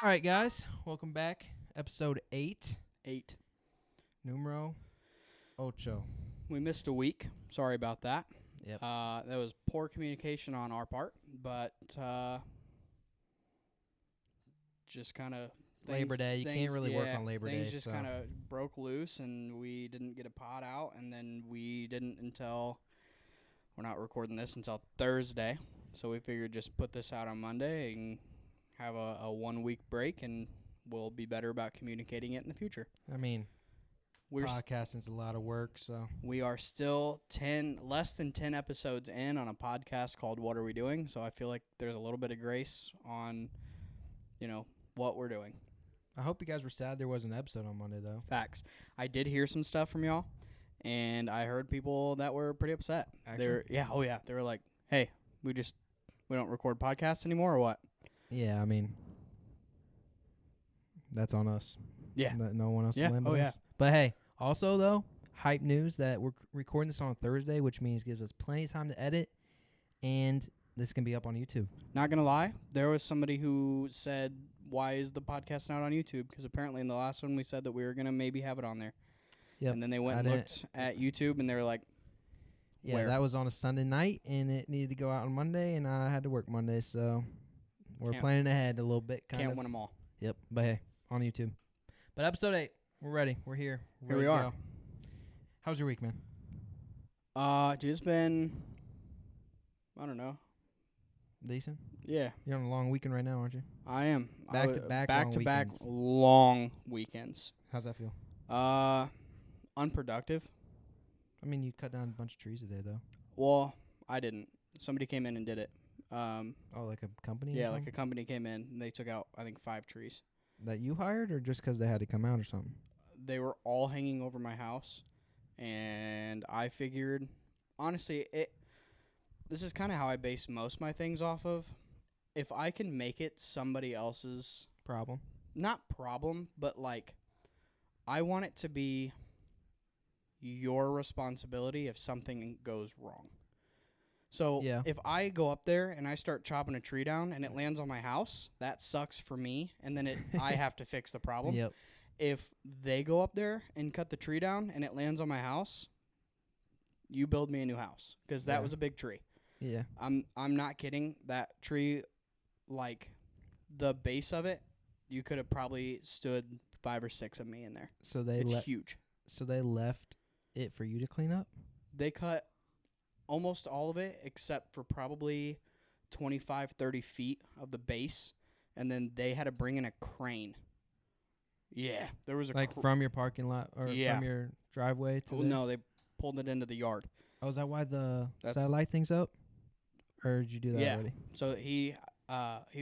All right, guys, welcome back. Episode 8, 8. numero ocho. We missed a week. Sorry about that. Yep. That was poor communication on our part, but just kind of Labor Day. You can't really work on Labor Day. Things just kind of broke loose, and we didn't get a pod out, and then we didn't until we're not recording this until Thursday. So we figured just put this out on Monday and have a 1 week break, and we'll be better about communicating it in the future. I mean, We're podcasting's a lot of work, so. We are still less than 10 episodes in on a podcast called What Are We Doing? So I feel like there's a little bit of grace on, what we're doing. I hope you guys were sad there wasn't an episode on Monday, though. Facts. I did hear some stuff from y'all, and I heard people that were pretty upset. Actually? They were like, hey, we don't record podcasts anymore or what? Yeah, I mean, that's on us. Yeah. No one else Yeah. to blame but Oh, yeah. us. But hey, also, though, hype news that we're recording this on Thursday, which means gives us plenty of time to edit, and this can be up on YouTube. Not going to lie, there was somebody who said, why is the podcast not on YouTube? Because apparently in the last one we said that we were going to maybe have it on there. Yep. And then they went and looked at YouTube, and they were like, Yeah, Where? that was on a Sunday night, and it needed to go out on Monday, and I had to work Monday, so we're Can't- planning ahead a little bit. can't win them all. Yep, but hey, on YouTube. But episode 8, we're ready. We're here. Here we ready to are. go. How's your week, man? Dude, it's been, I don't know. Decent? Yeah, You're on a long weekend right now, aren't you? I am. Back-to-back back long to back weekends. long weekends. How's that feel? Unproductive. I mean, you cut down a bunch of trees today, though. Well, I didn't. Somebody came in and did it. Oh, like a company? or Yeah, like a something? company came in and they took out, I think, 5 trees. That you hired, or just 'cause they had to come out or something? They were all hanging over my house, and I figured, honestly, this is kind of how I base most of my things off of. If I can make it somebody else's, Problem? not problem, but like, I want it to be your responsibility if something goes wrong. So Yeah. if I go up there and I start chopping a tree down and it lands on my house, that sucks for me, and then I have to fix the problem. Yep. If they go up there and cut the tree down and it lands on my house, you build me a new house, because that Yeah. was a big tree. Yeah. I'm not kidding. That tree, like the base of it, you could have probably stood 5 or 6 of me in there. So they It's huge. So they left it for you to clean up? They cut almost all of it except for probably 25, 30 feet of the base, and then they had to bring in a crane. Yeah, there was a Like from your parking lot or Yeah. from your driveway to well, no, they pulled it into the yard. Oh, is that why the That's- satellite thing's up? Or did you do that Yeah. already? So he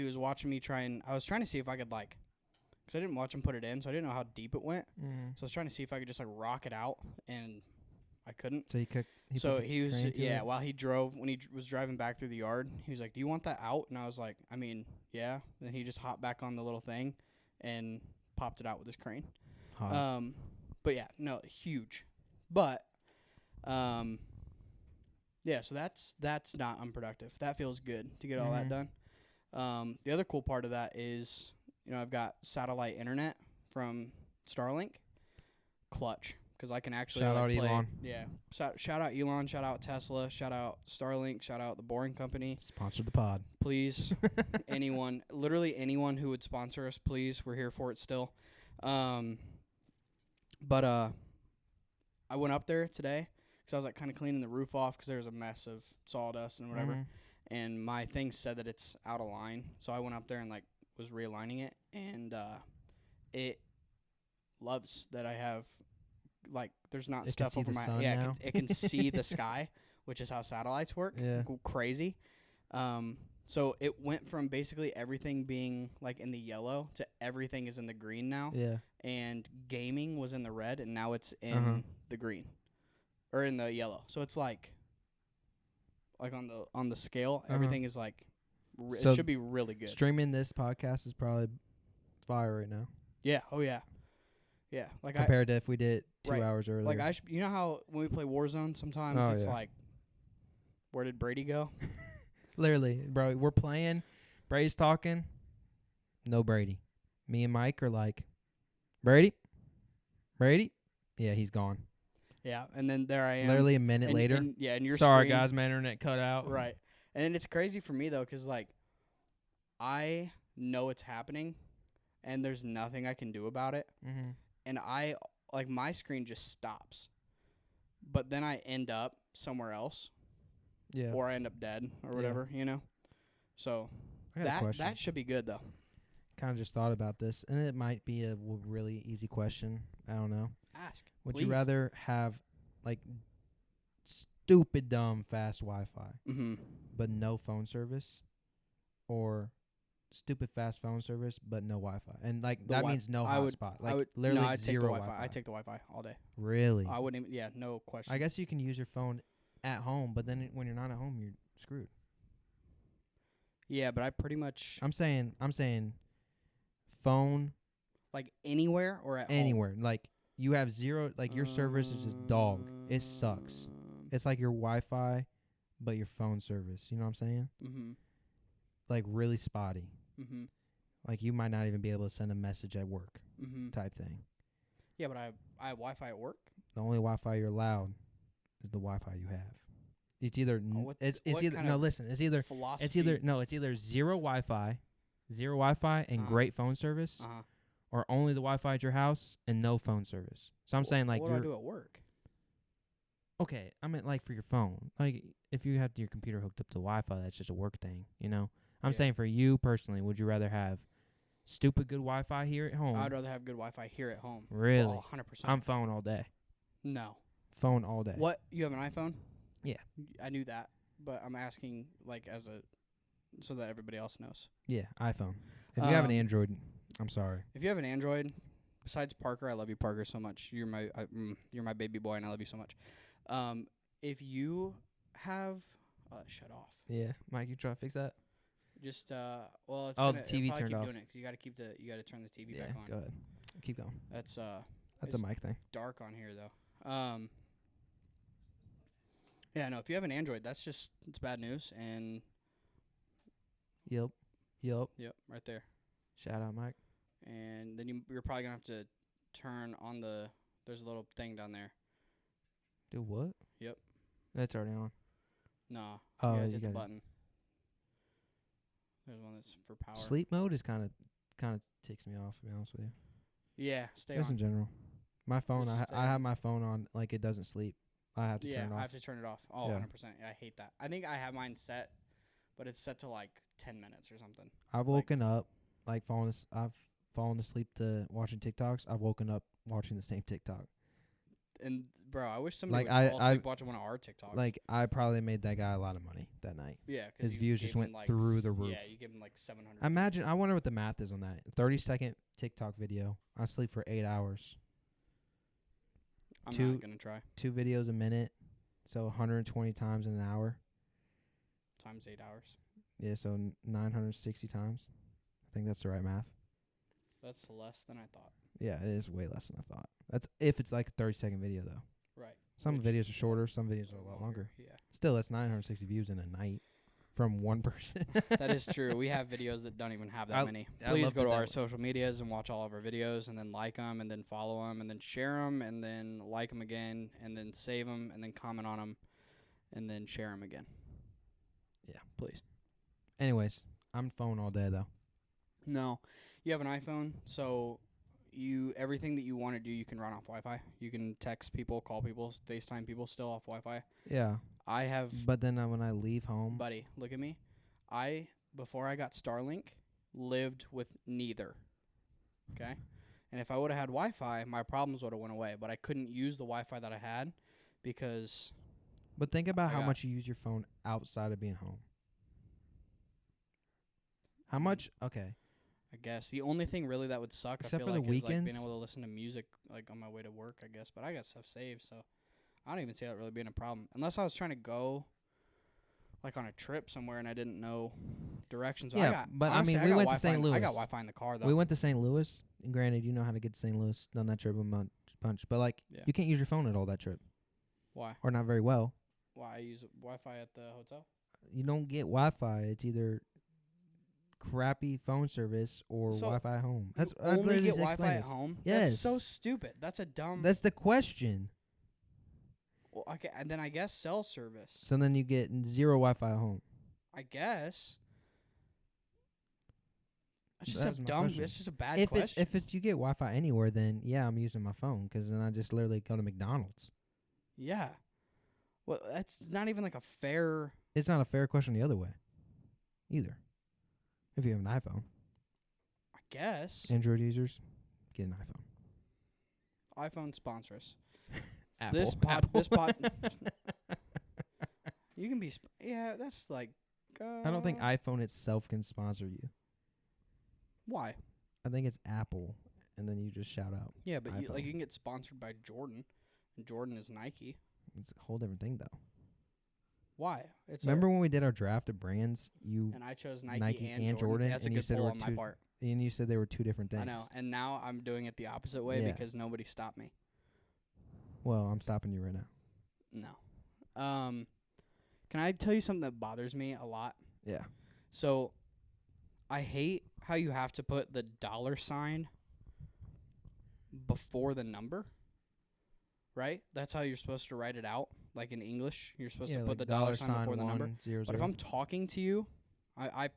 was watching me I was trying to see if I could because I didn't watch him put it in, so I didn't know how deep it went. Mm-hmm. So I was trying to see if I could just rock it out, and I couldn't. So he So put the he was crane to it? while he drove, when he was driving back through the yard, he was like, "Do you want that out?" And I was like, "I mean, yeah." Then he just hopped back on the little thing and popped it out with his crane. Hot. But yeah, no, huge. But yeah, so that's not unproductive. That feels good to get all that Mhm. done. The other cool part of that is, I've got satellite internet from Starlink. Clutch, because I can actually Shout out play. Elon. Yeah, shout out Elon, shout out Tesla, shout out Starlink, shout out the Boring Company. Sponsored the pod. Please, anyone, literally anyone who would sponsor us, please. We're here for it still. But I went up there today because I was kind of cleaning the roof off because there was a mess of sawdust and whatever. Mhm. And my thing said that it's out of line, so I went up there and was realigning it, and it loves that I have there's not It can stuff see over the my sun yeah now. it can see the sky, which is how satellites work. Yeah. Crazy. So it went from basically everything being in the yellow to everything is in the green now, Yeah. and gaming was in the red, and now it's in Uh-huh. the green or in the yellow. So it's like on the scale, everything is it So should be really good. Streaming this podcast is probably fire right now. Yeah. Oh yeah. Yeah. Compared to if we did it 2 Right. hours earlier. You know how when we play Warzone, sometimes Oh, it's yeah. where did Brady go? Literally, bro, we're playing. Brady's talking. No Brady. me and Mike are like, Brady? Yeah, he's gone. Yeah, and then there I am. Literally a minute later. And your Sorry, screen, guys, my internet cut out. Right. And then it's crazy for me, though, because, like, I know it's happening, and there's nothing I can do about it. Mm-hmm. And my screen just stops. But then I end up somewhere else. Yeah. Or I end up dead or whatever, you know? So I got a question. that should be good, though. Kind of just thought about this, and it might be a really easy question. I don't know. Ask. Would please. you rather have, like, stupid, dumb, fast Wi-Fi, Mm-hmm. but no phone service, or stupid, fast phone service, but no Wi-Fi? And, like, that means no hotspot. Like, literally I'd zero take the Wi-Fi. I'd take the Wi-Fi all day. Really? I wouldn't even, no question. I guess you can use your phone at home, but then when you're not at home, you're screwed. Yeah, but I pretty much. I'm saying phone Like anywhere or at anywhere. Like, you have zero, like, your service is just dog. It sucks. It's like your Wi-Fi, but your phone service. You know what I'm saying? Mm-hmm. Like, really spotty. Mm-hmm. Like, you might not even be able to send a message at work Mm-hmm. type thing. Yeah, but I have Wi-Fi at work. The only Wi-Fi you're allowed is the Wi-Fi you have. It's either what either kind no, of listen, it's either philosophy. it's either zero Wi-Fi and great phone service, or only the Wi-Fi at your house and no phone service. So I'm saying, like, what do I do at work? okay, I meant, like, for your phone. Like, if you have your computer hooked up to Wi-Fi, that's just a work thing, you know? I'm Yeah. saying for you personally, would you rather have stupid good Wi-Fi here at home? I'd rather have good Wi-Fi here at home. Really? Oh, 100%. I'm phone all day. No. Phone all day. What? You have an iPhone? Yeah. I knew that, but I'm asking, like, so that everybody else knows. Yeah, iPhone. If you have an Um, Android, I'm sorry. If you have an Android, besides Parker, I love you, Parker, so much. You're my baby boy, and I love you so much. If you have, shut off. Yeah, Mike, you try to fix that? Just well, it's Oh, gonna, the TV it'll probably turned keep off. doing it 'cause you gotta turn the TV Yeah, back on. go ahead. Keep going. That's That's it's a mic thing. dark on here though. Yeah, no. If you have an Android, it's bad news. And Yep. yep, right there. Shout out, Mike. And then you're probably gonna have to turn on there's a little thing down there. Do what? Yep. That's already on. No. Oh, you you hit the gotta- button. There's one that's for power. Sleep mode is kind of ticks me off, to be honest with you. Yeah, stay Just in on. general. My phone, Just I stay have on. my phone on like it doesn't sleep. I have to Yeah, turn it I off. have to turn it off. Oh, Yeah. 100%. Yeah, I hate that. I think I have mine set, but it's set to like 10 minutes or something. I've woken up like I've fallen asleep to watching TikToks. I've woken up watching the same TikTok. And bro, I wish somebody Like, would fall asleep watching one of our TikToks. Like, I probably made that guy a lot of money that night. yeah, 'cause his you views gave just him, went like, through the roof. Yeah, you give him like 700. I wonder what the math is on that. 30-second TikTok video. I sleep for 8 hours. I'm two- not gonna try. 2 videos a minute. So 120 times in an hour. Times 8 hours. Yeah, so 960 times. I think that's the right math. That's less than I thought. Yeah, it is way less than I thought. That's if it's like a 30-second video, though. Right. Some Which- videos are shorter. Some videos are a lot longer. Yeah, Still, that's 960 views in a night from one person. that is true. We have videos that don't even have that many. I Please love go to that our one. social medias and watch all of our videos, and then like them, and then follow them, and then share them, and then like them again, and then save them, and then comment on them, and then share them again. Yeah. Please. Anyways, I'm phone all day, though. No, you have an iPhone, so everything that you want to do, you can run off Wi-Fi. You can text people, call people, FaceTime people, still off Wi-Fi. Yeah. I have, But then when I leave home, buddy, look at me. Before I got Starlink, lived with neither. Okay, and if I would have had Wi-Fi, my problems would have went away. But I couldn't use the Wi-Fi that I had because but think about I how got- much you use your phone outside of being home. How much? Okay. I guess the only thing really that would suck, Except I for feel the like, is like being weekends? able to listen to music like on my way to work. I guess, but I got stuff saved, so I don't even see that really being a problem. Unless I was trying to go like on a trip somewhere and I didn't know directions. So Yeah, I got, but, I honestly, mean, I we got went to Wi-Fi St. I got Louis. Wi-Fi in the car though. We went to St. Louis. And granted, you know how to get to St. Louis. Done that trip a bunch. But, like, Yeah. you can't use your phone at all that trip. Why? Or not very well. Why I use Wi-Fi at the hotel? You don't get Wi-Fi. It's either crappy phone service or So, Wi-Fi home. That's I only literally get just Wi-Fi explained at this. home. Yes. That's so stupid. That's a dumb. That's the question. Well, okay, and then I guess cell service. So then you get zero Wi-Fi at home. I guess. It's just That a was my dumb. question. It's just a bad If question. it's you get Wi-Fi anywhere, then yeah, I'm using my phone because then I just literally go to McDonald's. Yeah. Well, that's not even like a fair. It's not a fair question the other way, either. If you have an iPhone, I guess. Android users get an iPhone. iPhone sponsor us. Apple. This pod. Apple. This pod. You can be. Yeah, that's like. I don't think iPhone itself can sponsor you. Why? I think it's Apple, and then you just shout out. Yeah, but iPhone. you can get sponsored by Jordan, and Jordan is Nike. It's a whole different thing, though. Why? It's Remember when we did our draft of brands? and I chose Nike, Nike and, and Jordan. Jordan, That's a and you good said pull we're on my two- part. and you said they were two different things. I know, and now I'm doing it the opposite way Yeah. because nobody stopped me. Well, I'm stopping you right now. No. Can I tell you something that bothers me a lot? Yeah. So, I hate how you have to put the $ before the number. Right? That's how you're supposed to write it out. Like in English, you're supposed to put the $ before the number. 0, But if I'm talking to you, I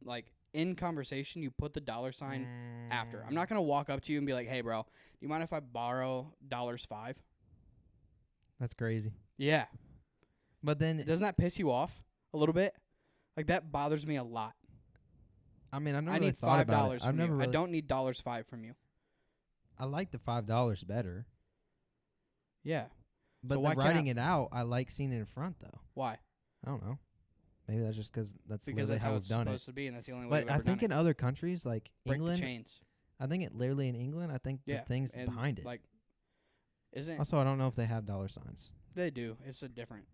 like in conversation, you put the $ after. I'm not gonna walk up to you and be like, "Hey, bro, do you mind if I borrow $5?" That's crazy. Yeah. But then, Doesn't that piss you off a little bit? Like that bothers me a lot. I mean, I've never I really need thought about $5 it. from I've never you. really, I don't need $5 from you. I like the $5 better. Yeah. But So why the can't writing it out, I like seeing it in front, though. Why? I don't know. Maybe that's just because that's Because literally that's how how we've it's done supposed it. to be, and that's the only way But we've I ever think done in other countries, like Break England, the chains. I think it literally in England, I think Yeah. the thing's and behind it. Like, isn't Also, I don't know if they have $signs they do? It's a different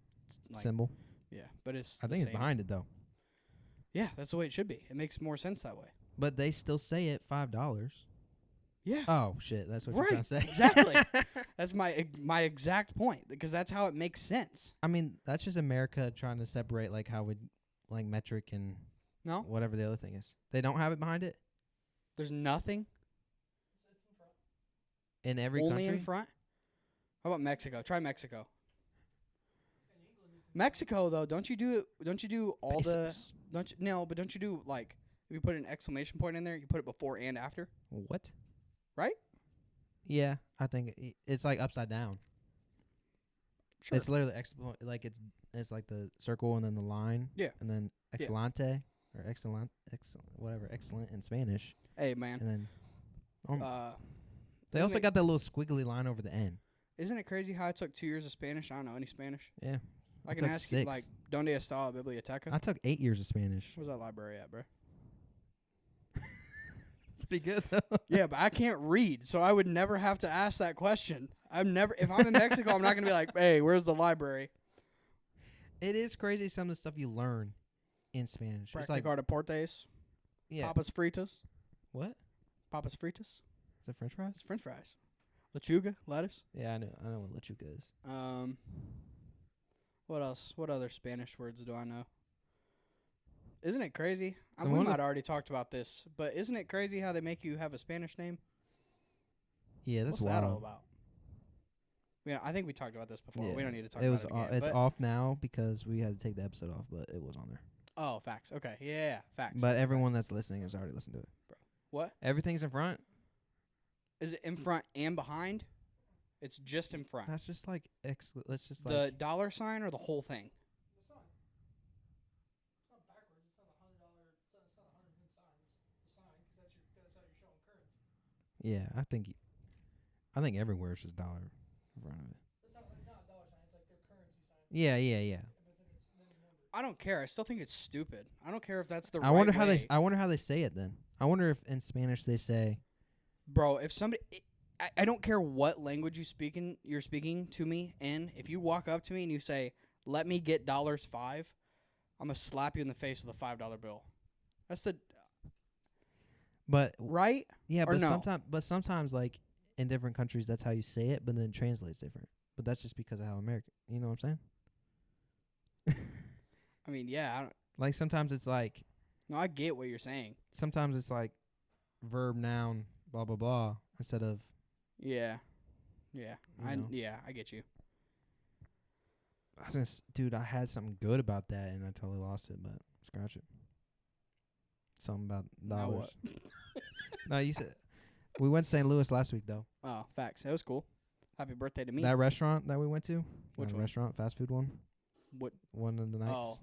like, symbol. yeah, but it's. I the think it's same. behind it, though. Yeah, that's the way it should be. It makes more sense that way. But they still say it $5. Yeah. Oh, shit. That's what you're trying to say. Exactly. That's my exact point because that's how it makes sense. I mean, that's just America trying to separate, like, how we, like, metric and No, whatever the other thing is. They don't have it behind it there's nothing in every only country. in front. How about Mexico? Try Mexico. Mexico though, don't you do all the Pesos. don't you do like if you put an exclamation point in there, you put it before and after? What? Right? Yeah, I think it's like upside down. Sure. It's literally like it's like the circle and then the line. Yeah. And then Yeah. excelente or excellent whatever excellent in Spanish. Hey man. And then they isn't also it- got that little squiggly line over the N. Isn't it crazy how I took 2 years of Spanish? I don't know any Spanish. Yeah. I can took ask you 6. like ¿Dónde está la biblioteca? I took 8 years of Spanish. Where's that library at, bro? Pretty good though. Yeah, but I can't read, so I would never have to ask that question. If I'm in Mexico, I'm not gonna be like, "Hey, where's the library?" It is crazy some of the stuff you learn in Spanish. It's like Practicar deportes, yeah. papas fritas, What? papas fritas. Is it French fries? It's French fries, lechuga, lettuce. Yeah, I know what lechuga is. What else? What other Spanish words do I know? Isn't it crazy? And We one of might the- already talked about this, but isn't it crazy how they make you have a Spanish name? Yeah, that's What's wild. that all about? Yeah, I think we talked about this before. We Yeah. don't need to talk It about was it again. it's but- off now because we had to take the episode off, but it was on there. Oh, facts. Okay, yeah, facts. But Okay, everyone facts. that's listening has already listened to it. What? Everything's in front. Is it in front and behind? It's just in front. That's just like let's just The like $ or the whole thing? yeah. I think everywhere is just dollar in front of it. Yeah. I don't care. I still think it's stupid. I don't care if that's the I right wonder how way. I wonder how they say it then. I wonder if in Spanish they say Bro, if somebody I don't care what language you're speaking to me in. If you walk up to me and you say, "Let me get $5," I'm going to slap you in the face with a $5 bill. That's the but right? yeah, or but no? sometimes like in different countries that's how you say it, but then it translates different. But that's just because of how American, you know what I'm saying? I mean, yeah, I don't, Like sometimes it's like No, I get what you're saying. Sometimes it's like verb, noun, blah blah blah instead of Yeah. Yeah. You know. I get you. I was gonna dude, I had something good about that and I totally lost it, but scratch it. Something about Now dollars. what? No, you said we went to St. Louis last week though. Oh, facts. That was cool. Happy birthday to me. That restaurant that we went to? Which Not a one? restaurant, fast food one. What? One of the nights. Oh.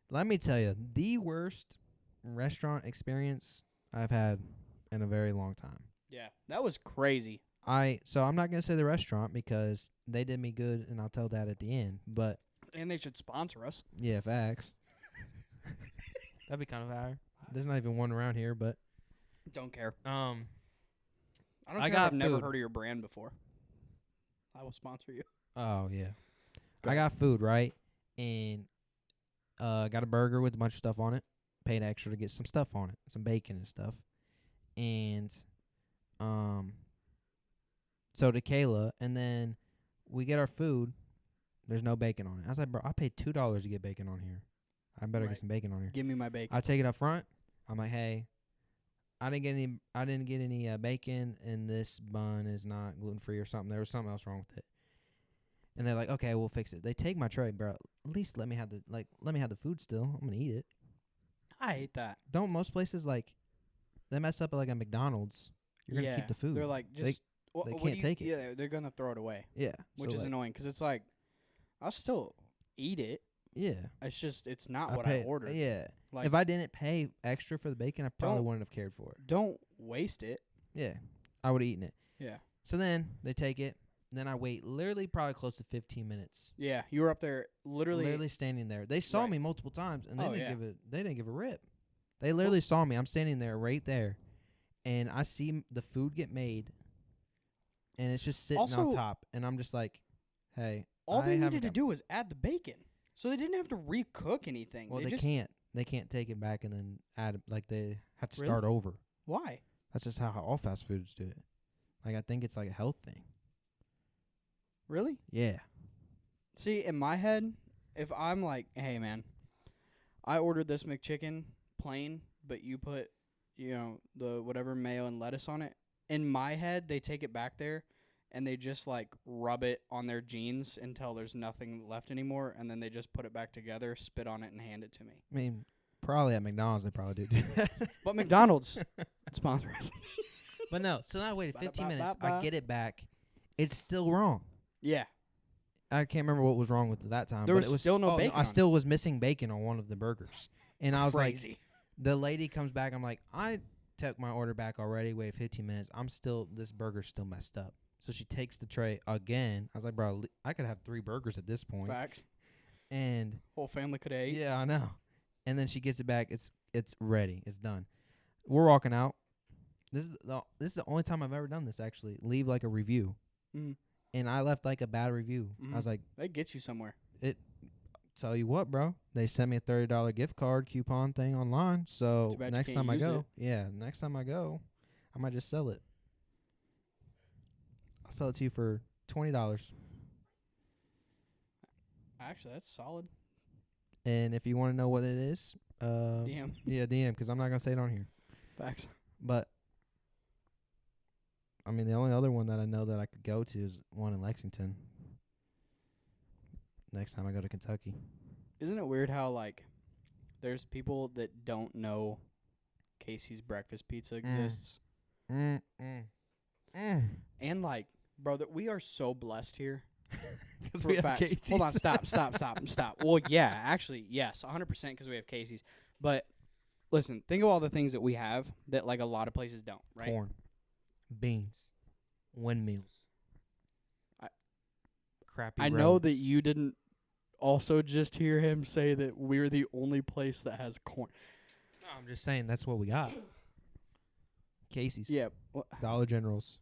Let me tell you, the worst restaurant experience I've had in a very long time. Yeah. That was crazy. So I'm not gonna say the restaurant because they did me good, and I'll tell that at the end. But And they should sponsor us. yeah, facts. That'd be kind of higher. There's not even one around here, but Don't care. um, I don't I care. got I've never food. heard of your brand before. I will sponsor you. oh yeah, Go I ahead. got food right, and got a burger with a bunch of stuff on it. Paid extra to get some stuff on it, some bacon and stuff, and so did Kayla, and then we get our food. There's no bacon on it. I was like, bro, I paid $2 to get bacon on here. I better Right. get some bacon on here. Give me my bacon. I take it up front. I'm like, hey, I didn't get any bacon, and this bun is not gluten free or something. There was something else wrong with it. And they're like, okay, we'll fix it. They take my tray, bro. At least let me have the food still. I'm gonna eat it. I hate that. Don't most places they mess up at like a McDonald's? You're gonna keep the food. They're like, just they can't take it. Yeah, they're gonna throw it away, yeah, which so is like, annoying because it's like, I'll still eat it. yeah. It's just it's not I what paid, I ordered. Yeah. Like, If I didn't pay extra for the bacon, I probably Don't- wouldn't have cared for it. don't waste it. Yeah, I would have eaten it. Yeah. So then they take it. And then I wait literally probably close to 15 minutes. Yeah, you were up there literally. Standing there. They saw Right. me multiple times and they Oh, didn't yeah. give a rip. They literally saw me. I'm standing there right there. And I see the food get made and it's just sitting Also- on top and I'm just like, "Hey, All I they haven't needed to got- do was add the bacon, so they didn't have to recook anything. Well, they they just can't. They can't take it back and then add they have to Really? start over. why? That's just how all fast foods do it. Like I think it's like a health thing. Really? Yeah. See, in my head, if I'm like, hey man, I ordered this McChicken plain, but you put, the whatever mayo and lettuce on it. In my head, they take it back there and they just like rub it on their jeans until there's nothing left anymore, and then they just put it back together, spit on it, and hand it to me. I mean, probably at McDonald's they probably do that. But McDonald's sponsor us. But no, so then I waited 15 minutes. Ba-da-ba-ba-ba. I get it back. It's still wrong. Yeah. I can't remember what was wrong with it that time. There but was it was still no bacon I on still was missing bacon on one of the burgers. And I was Crazy. like, the lady comes back. I'm like, I took my order back already. Wait 15 minutes. This burger's still messed up. So she takes the tray again. I was like, bro, I could have 3 burgers at this point. Facts. And Whole family could have ate. yeah, I know. And then she gets it back. It's ready. It's done. We're walking out. This is the only time I've ever done this, actually. Leave like a review. Mhm. And I left like a bad review. I was Mhm. like, That gets you somewhere. tell you what, bro. They sent me a $30 gift card coupon thing online. So Too bad you next can't time I use go, it. next time I go, I might just sell it. I'll sell it to you for $20. Actually, that's solid. And if you want to know what it is, DM. yeah, DM, because I'm not gonna say it on here. Facts. But I mean, the only other one that I know that I could go to is one in Lexington. Next time I go to Kentucky. Isn't it weird how like there's people that don't know Casey's breakfast pizza exists? Mm. And like, bro, that we are so blessed here. Because For we have facts. Casey's. Hold on, stop. Well, yeah, actually, yes, 100% because we have Casey's. But listen, think of all the things that we have that like a lot of places don't, right? Corn, beans, windmills, crappy I know roads. that you didn't also just hear him say that we're the only place that has corn. No, I'm just saying that's what we got. Casey's. Yeah, well, Dollar Generals.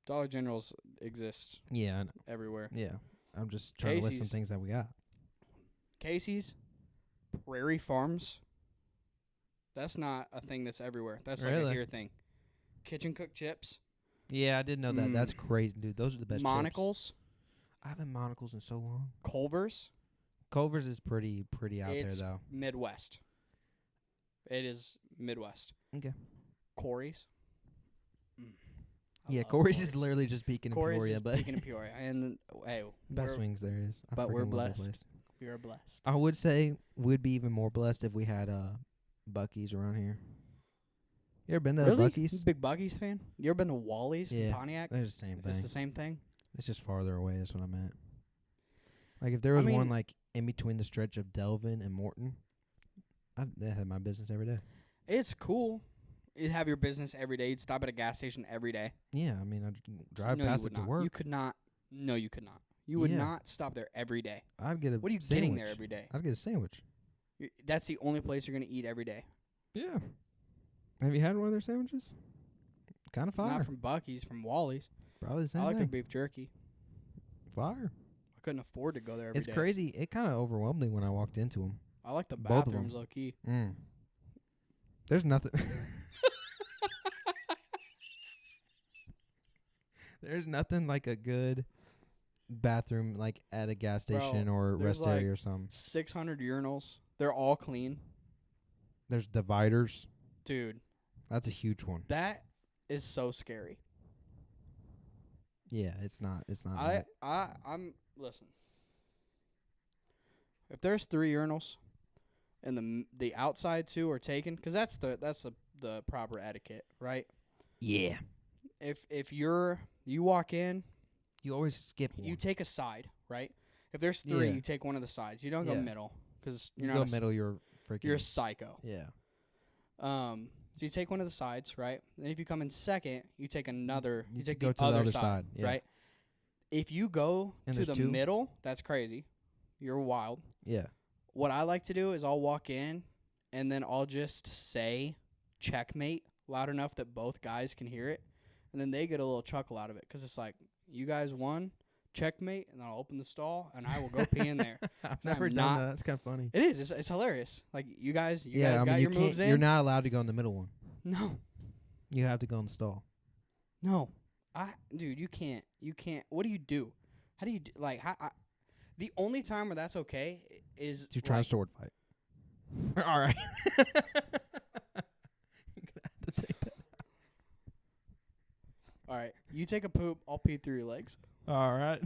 Dollar Generals exist Yeah, I know. everywhere. Yeah. I'm just trying to list some Casey's. things that we got. Casey's, Prairie Farms. That's not a thing that's everywhere. That's like a Really? here thing. Kitchen cooked chips. Yeah, I did know that. Mm. That's crazy, dude. Those are the best chips. Monocles. I haven't monocles in so long. Culver's. Culver's is pretty out It's there though. Midwest. It is Midwest. Okay. Corey's. I Yeah, love Corey's is literally just Beacon and Corey's Peoria, is but Beacon and Peoria, and hey, best wings there is. I but we're freaking love that blessed. place. we are blessed. I would say we'd be even more blessed if we had Buc-ee's around here. You ever been to Really? Buc-ee's? You big Buc-ee's fan? You ever been to Wally's in Yeah. Pontiac? They're the same It's thing. the same thing. It's just farther away. Is what I meant. Like if there was one like in between the stretch of Delvin and Morton, I'd have my business every day. It's cool. You'd have your business every day. You'd stop at a gas station every day. Yeah, I mean I'd drive No, you past would it to not. work. You could not. No, you could not. You would Yeah. not stop there every day. I'd get a What are you sandwich. getting there every day? I'd get a sandwich. That's the only place you're going to eat every day. Yeah. Have you had one of their sandwiches? Kind of fire. Not from Buc-ee's, from Wally's. Probably the same I like their thing. beef jerky. Fire. I couldn't afford to go there every It's day. crazy. It kind of overwhelmed me when I walked into them. I like the Both of 'em. bathrooms low key. There's nothing. There's nothing like a good bathroom like at a gas Bro, station or there's rest area like or something. 600 urinals. They're all clean. There's dividers. Dude, That's a huge one. that is so scary. Yeah, it's not. It's not. right. I'm listen. If there's 3 urinals and the outside 2 are taken, cuz that's the proper etiquette, right? Yeah. If you walk in, You always skip one. you take a side, right? If there's 3, Yeah. you take one of the sides. You don't go Yeah. middle cuz you you're go not middle. You're freaking. you're a psycho. yeah. So you take one of the sides, right? Then if you come in second, you take another. You You take go the to the other other side, side, yeah. right? If you go And to there's the 2? middle, that's crazy. You're wild. Yeah. What I like to do is I'll walk in, and then I'll just say checkmate loud enough that both guys can hear it, and then they get a little chuckle out of it 'cause it's like, you guys won, checkmate, and then I'll open the stall and I will go pee in there. I've So I'm never done not- that. That's kind of funny. It is. It's hilarious. Like you guys got you your moves in. You're not allowed to go in the middle one. No. You have to go in the stall. No, dude, you can't. You can't. What do you do? How do you like? The only time where that's okay is You're trying like, to sword fight. All right. You're gonna have to take that. all right, you take a poop, I'll pee through your legs. All right.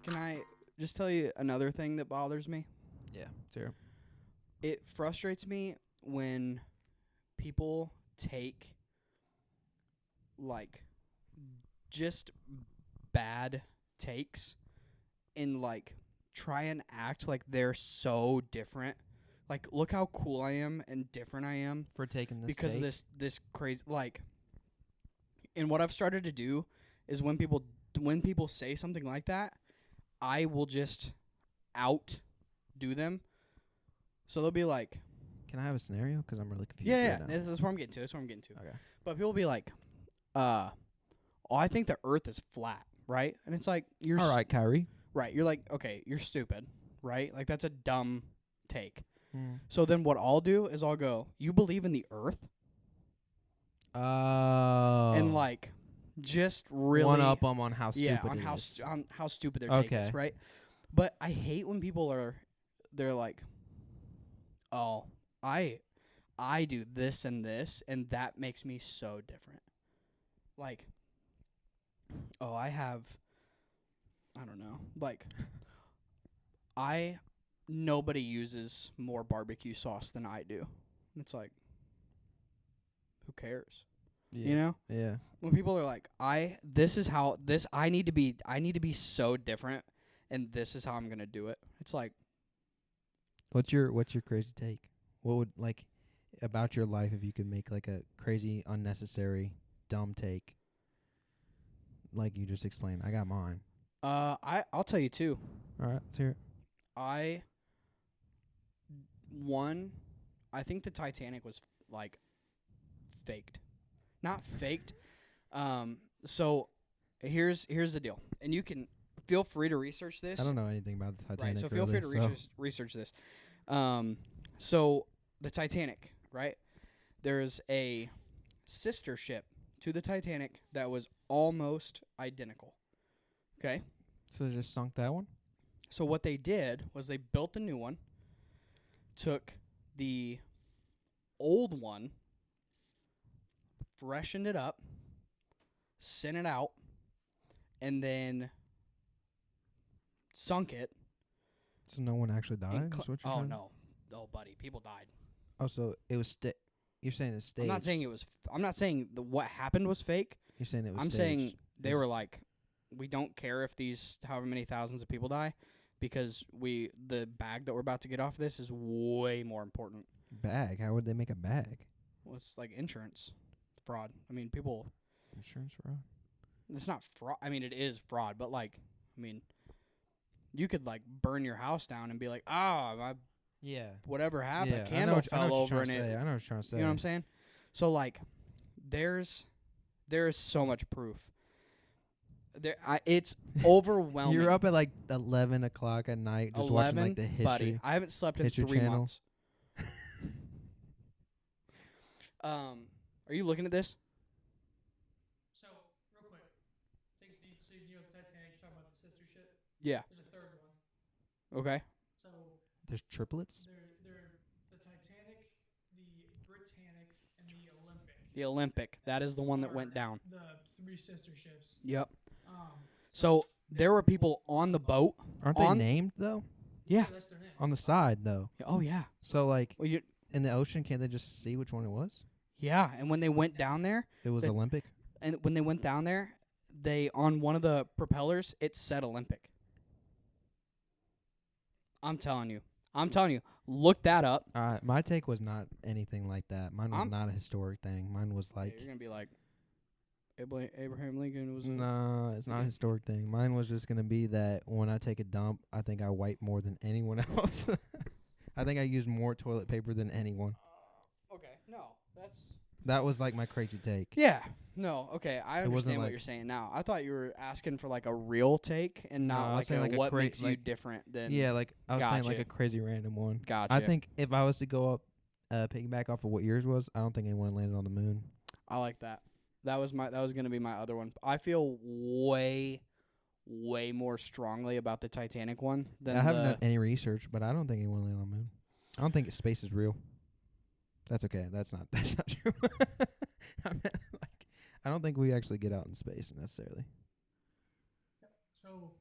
Can I just tell you another thing that bothers me? Yeah. Zero. It frustrates me when people take like just bad takes and like try and act like they're so different. Like, look how cool I am and different I am For taking this because take. of this crazy like. And what I've started to do is when people say something like that, I will just outdo them. So they'll be like, Can I have a scenario? Because I'm really confused. yeah, right now. that's where I'm getting to. That's where I'm getting to. Okay. But people will be like, oh, I think the Earth is flat, right? And it's like you're All right, Kyrie. right. You're like, okay, you're stupid, right? Like that's a dumb take. Mm. So then what I'll do is I'll go, you believe in the Earth, Oh. and like just really one up them on how stupid on it how is. on how stupid their take is, Okay. right? But I hate when people they're like, oh, I do this and this, and that makes me so different. Like, oh, I don't know. Like, nobody uses more barbecue sauce than I do. And it's like, who cares? Yeah. You know? Yeah. When people are like, I need to be so different, and this is how I'm gonna do it. It's like, What's your crazy take? What would like about your life if you could make like a crazy, unnecessary, dumb take? Like you just explained. I got mine. I'll tell you too. All right, let's hear it. I think the Titanic was like faked. Not faked. So here's the deal. And you can feel free to research this. I don't know anything about the Titanic. Right, so feel free to research this. So the Titanic, right? There's a sister ship to the Titanic that was almost identical. Okay. So they just sunk that one? So what they did was they built a new one, took the old one, freshened it up, sent it out, and then sunk it. So no one actually died? and Is what you're oh saying? no, oh buddy, people died. Oh, so it was you're saying it's staged. I'm not saying it was. I'm not saying what happened was fake. You're saying it was I'm staged. saying they Is- were like, we don't care if these however many thousands of people die, because the bag that we're about to get off this is way more important. Bag? How would they make a bag? Well, it's like insurance fraud. I mean, people. Insurance fraud? It's not fraud. I mean, it is fraud, but like, I mean, you could like burn your house down and be like, my Yeah. whatever happened, Yeah, a candle I know fell what over you're and trying to say. it. I know what you're trying to say. You know what I'm saying? So like, there is so much proof. It's overwhelming. You're up at like 11 o'clock at night just watching 11, like the history. buddy. I haven't slept in History 3 Channel. months. Are you looking at this? So, real quick, take a seat. So, you know, the Titanic, you're talking about the sister ship. Yeah. There's a third one. Okay. So, There's triplets? they're the Titanic, the Britannic, and the Olympic. The Olympic. That is the one that are went down. The 3 sister ships. Yep. Um, So there were people on the boat. Aren't they On- named though? Yeah. that's their name. On the side though. Oh yeah. So like Well, in the ocean, can't they just see which one it was? yeah. And when they went down there, It was The- Olympic. they on one of the propellers it said Olympic. I'm telling you. Look that up. My take was not anything like that. Mine was I'm- not a historic thing. Mine was like, You're gonna be like, Abraham Lincoln was. no, it's not a historic thing. Mine was just gonna be that when I take a dump, I think I wipe more than anyone else. I think I use more toilet paper than anyone. Okay. No, that's. That was like my crazy take. Yeah. No. Okay. I It wasn't understand what like- you're saying now. I thought you were asking for like a real take and No, not I was like, saying like a what cra- makes you like- different than. Yeah, like I was saying like Gotcha. a crazy random one. Gotcha. I think if I was to go up, piggyback off of what yours was, I don't think anyone landed on the moon. I like that. That was gonna be my other one. I feel way more strongly about the Titanic one than I haven't done any research, but I don't think anyone landed on the moon. I don't think space is real. That's okay. That's not true. I meant, like, I don't think we actually get out in space necessarily. So,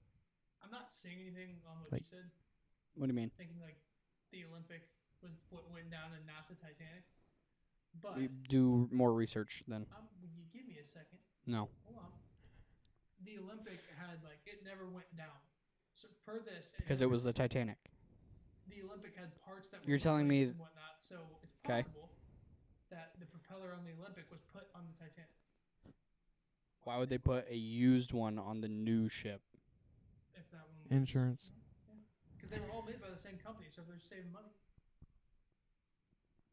I'm not saying anything on what Like- you said, What do you mean? thinking like the Olympic was what went down and not the Titanic. But, We do more research then. will you give me a second? No. Hold on. The Olympic had like it never went down. So per this, Because it was the Titanic. the Olympic had parts that You're were telling me- replaced and whatnot. So it's 'Kay. possible that the propeller on the Olympic was put on the Titanic. Why would they put a used one on the new ship? If that one was, Insurance. because they were all made by the same company, so they're saving money.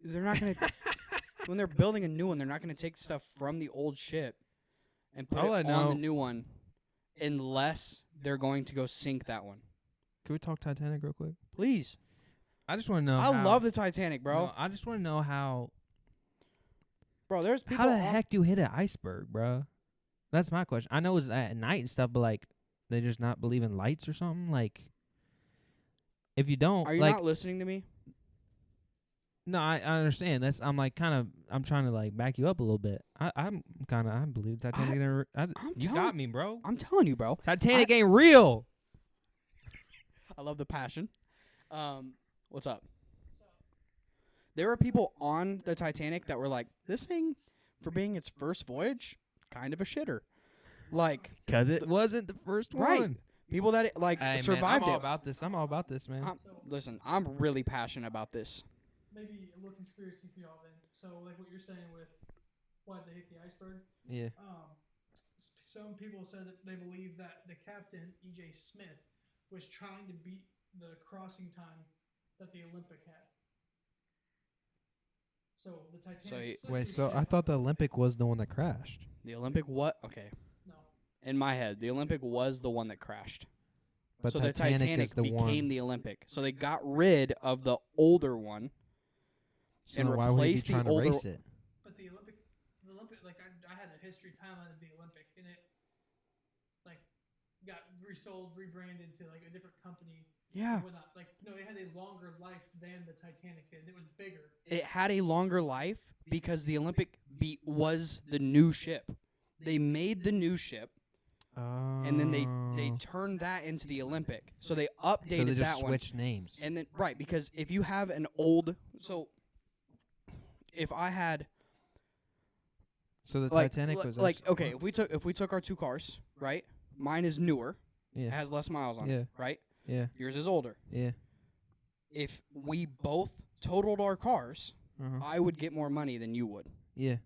They're not gonna. When they're building a new one, they're not gonna take stuff from the old ship and put All I it on know- the new one, unless they're going to go sink that one. Can we talk Titanic real quick? Please. I just want to know. I how, love the Titanic, bro. No, I just want to know how. Bro, there's people. How the on- heck do you hit an iceberg, bro? That's my question. I know it's at night and stuff, but like, they just not believe in lights or something. Like, if you don't, Are you like, not listening to me? no, I understand. I'm like I'm trying to like back you up a little bit. I believe Titanic. I'm You got telling- me, bro. I'm telling you, bro. Titanic ain't real. I love the passion. What's up? There were people on the Titanic that were like, this thing, for being its first voyage, kind of a shitter. Like, 'Cause it wasn't the first Right. one. people that like Hey, survived man, I'm all it. about this. I'm all about this, man. Listen, I'm really passionate about this. Maybe a little conspiracy for y'all then. So like what you're saying with why they hit the iceberg. Yeah. Some people said that they believe that the captain E.J. Smith was trying to beat the crossing time that the Olympic had. So the Titanic. So he- sister Wait, so ship- I thought the Olympic was the one that crashed. The Olympic, what? Okay. No. In my head, the Olympic was the one that crashed. But So Titanic, the Titanic is the became one. the Olympic. So they got rid of the older one. So and why would he be replace the trying to older- race it? But the Olympic, like I had a history timeline of the Olympic, and it, like, got resold, rebranded to like a different company. Yeah. And whatnot. Like no, it had a longer life than the Titanic did. It was bigger. It had a longer life because the Olympic was the new ship. They made the new ship, and then they turned that into the Olympic. So they updated so they just that one. switched names. And then because if you have an old, so if I had So the like, Titanic was like actually- okay, if we took our two cars, right? Mine is newer. It Yeah. has less miles on Yeah. it, right? Yeah. Yours is older. Yeah. If we both totaled our cars, Uh-huh. I would get more money than you would. Yeah.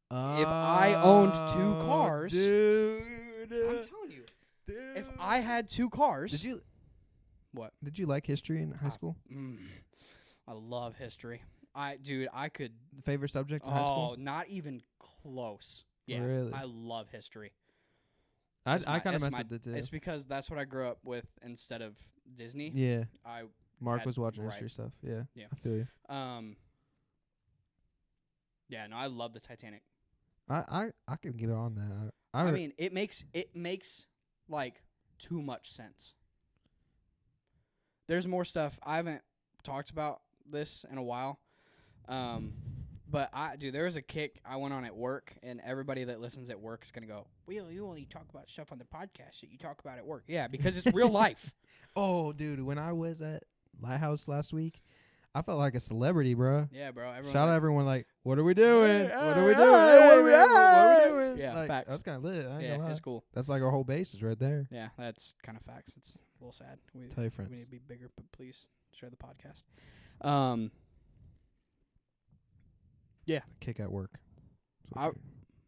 If I owned two cars, dude. I'm telling you, if I had two cars, Did you what? Did you like history in high school? I love history. I could. Favorite subject in high school? Not even close. Yeah, Really? I love history. I It's my- kind of it's messed my- with it too. It's because that's what I grew up with instead of Disney. Yeah. I Mark had- was watching right. history stuff. Yeah. Yeah. I feel you. Yeah, no, I love the Titanic. I could give it on that. I mean, it makes like too much sense. There's more stuff I haven't talked about this in a while. But there was a kick I went on at work, and everybody that listens at work is gonna go, "Well, you only talk about stuff on the podcast that you talk about at work." Yeah, because it's real life. Oh, dude, when I was at Lighthouse last week, I felt like a celebrity, bro. Yeah, bro. Everyone's Shout out like, everyone like, what are we doing? Hey, What are we hey, doing? hey, What are we hey. doing? Yeah, Like, facts. that's kind of lit. I ain't yeah, gonna lie. it's cool. That's like our whole basis right there. Yeah, that's kind of facts. It's a little sad. We Tell your friends. need to be bigger, but please share the podcast. Kick at work. That's what I- you-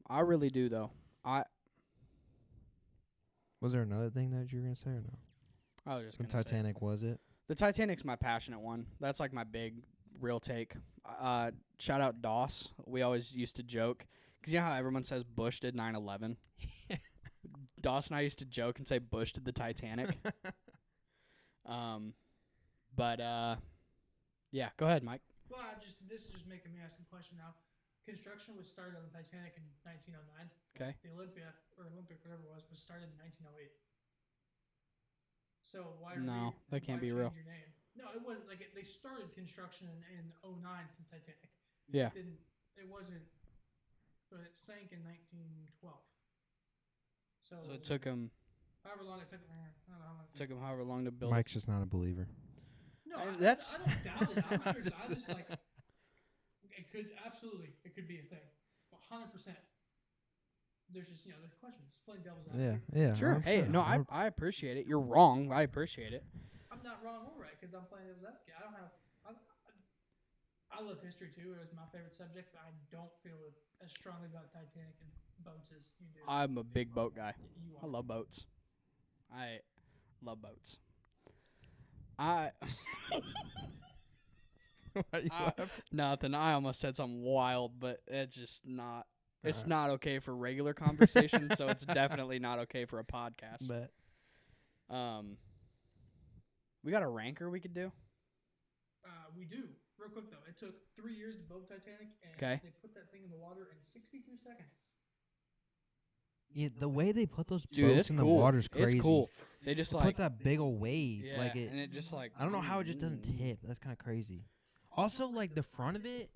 I really do though. Was there another thing that you were gonna say or no? I was just The gonna say, Titanic was it? the Titanic's my passionate one. That's like my big real take. Shout out Doss. We always used to joke because you know how everyone says Bush did 9/11. Doss and I used to joke and say Bush did the Titanic. Yeah. Go ahead, Mike. Well, this is just making me ask the question now. Construction was started on the Titanic in 1909. Okay. The Olympic, whatever it was started in 1908. So why? That can't why be change real. Your name? No, it wasn't like they started construction in 09 for the Titanic. Yeah. It wasn't, but it sank in 1912. So So it took him however long it took. I don't know how long. however long to build. Mike's just not a believer. No, And I that's- don't doubt it. I'm just like, it could be a thing, 100%. There's just there's questions. Just playing devil's advocate. Yeah. Sure. Hey, 100%. no, I appreciate it. You're wrong. I appreciate it. I'm not wrong or right because I'm playing devil's advocate. I love history too. It was my favorite subject, but I don't feel as strongly about Titanic and boats as you do. I'm a big boat guy. You I are. love boats. I love boats. Why you laughing? Nothing. I almost said something wild, but it's just not. It's Alright. not okay for regular conversation, so it's definitely not okay for a podcast. But We got a ranker we could do. We do. Real quick though, it took 3 years to build Titanic, and 'Kay. they put that thing in the water in 62 seconds. yeah, the way they put those Dude, boats it's in cool. the water is crazy. It's cool. They just It like puts that big old wave. yeah, Like it. and it just like I don't know how it just doesn't tip. That's kind of crazy. Also, like the front of it,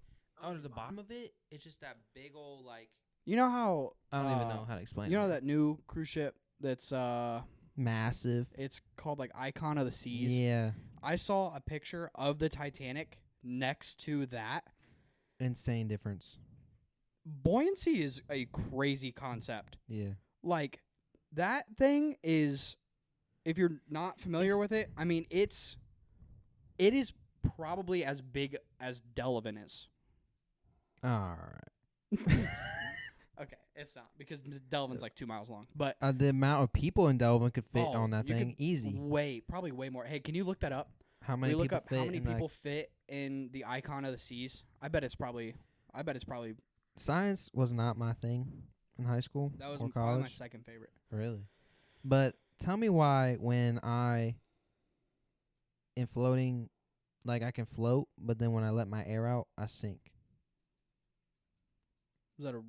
or the bottom of it, it's just that big old like. You know how I don't even know how to explain. you know it. that new cruise ship that's Massive. it's called like Icon of the Seas. Yeah. I saw a picture of the Titanic next to that. Insane difference. Buoyancy is a crazy concept. Yeah. Like that thing is, if you're not familiar with it, I mean it is probably as big as Delavan is. All right. Okay, it's not because Delavan's like 2 miles long, but The amount of people in Delvin could fit Oh, on that you thing could easy. probably way more. Hey, can you look that up? How Can many you look people up fit? how many in, like- people fit in the Icon of the Seas? I bet it's probably Science was not my thing in high school that was or probably my college. second favorite. Really? But tell me why when I am floating, like I can float, but then when I let my air out, I sink. Was that a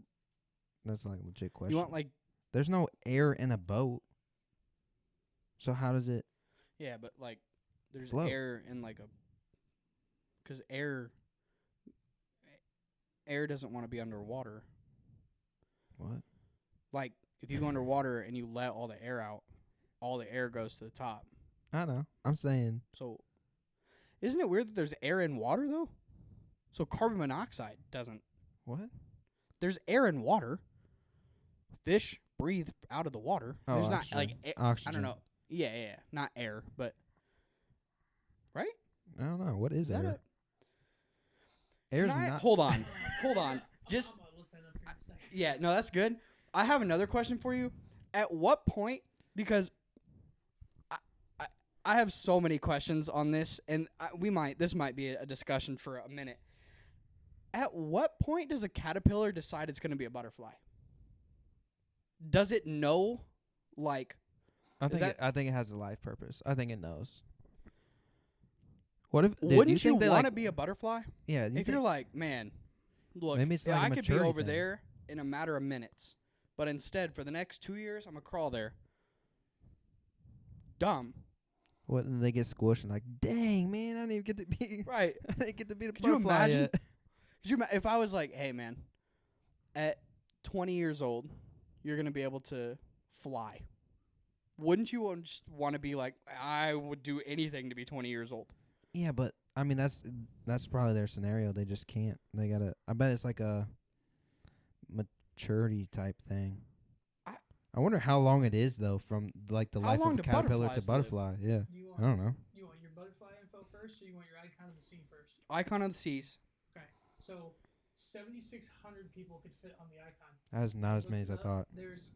That's like a legit question. you want like There's no air in a boat. So how does it? Yeah, but like there's Float. air in like a, because air doesn't want to be underwater. What? Like if you go underwater and you let all the air out, all the air goes to the top. I know. I'm saying. So isn't it weird that there's air in water though? So carbon monoxide doesn't. What? There's air in water. Fish breathe out of the water. Oh, There's not oxygen. like I Oxygen. don't know. Yeah, not air, but right? I don't know. What is Is that air? a Air's Can I- not. Hold on. Just I'm gonna look that up here in a second. yeah, no, that's good. I have another question for you. At what point? Because I have so many questions on this, and this might be a discussion for a minute. At what point does a caterpillar decide it's going to be a butterfly? Does it know, like, I think. that- I think it has a life purpose. I think it knows. What if? Dude, wouldn't you think they, want to like, be a butterfly? Yeah. You If you're like, man, look, Maybe it's yeah, like a I could be maturity over thing. there in a matter of minutes, but instead, for the next 2 years, I'm going to crawl there. Dumb. what? And they get squished and like, dang man, I didn't even get to be. Right. I didn't get to be the Could you butterfly imagine? yet. Could you if I was like, hey, man, at 20 years old, you're going to be able to fly. Wouldn't you just want to be like, I would do anything to be 20 years old? Yeah, but I mean that's probably their scenario. They just can't. They gotta. I bet it's like a maturity type thing. I wonder how long it is though, from like the How life long of a do caterpillar to butterflies live? butterfly. Yeah, You I want, don't know. you want your butterfly info first, or you want your icon of the sea first? Icon of the seas. Okay. So 7,600 people could fit on the icon. That is not as many as I Looked it up. thought. There's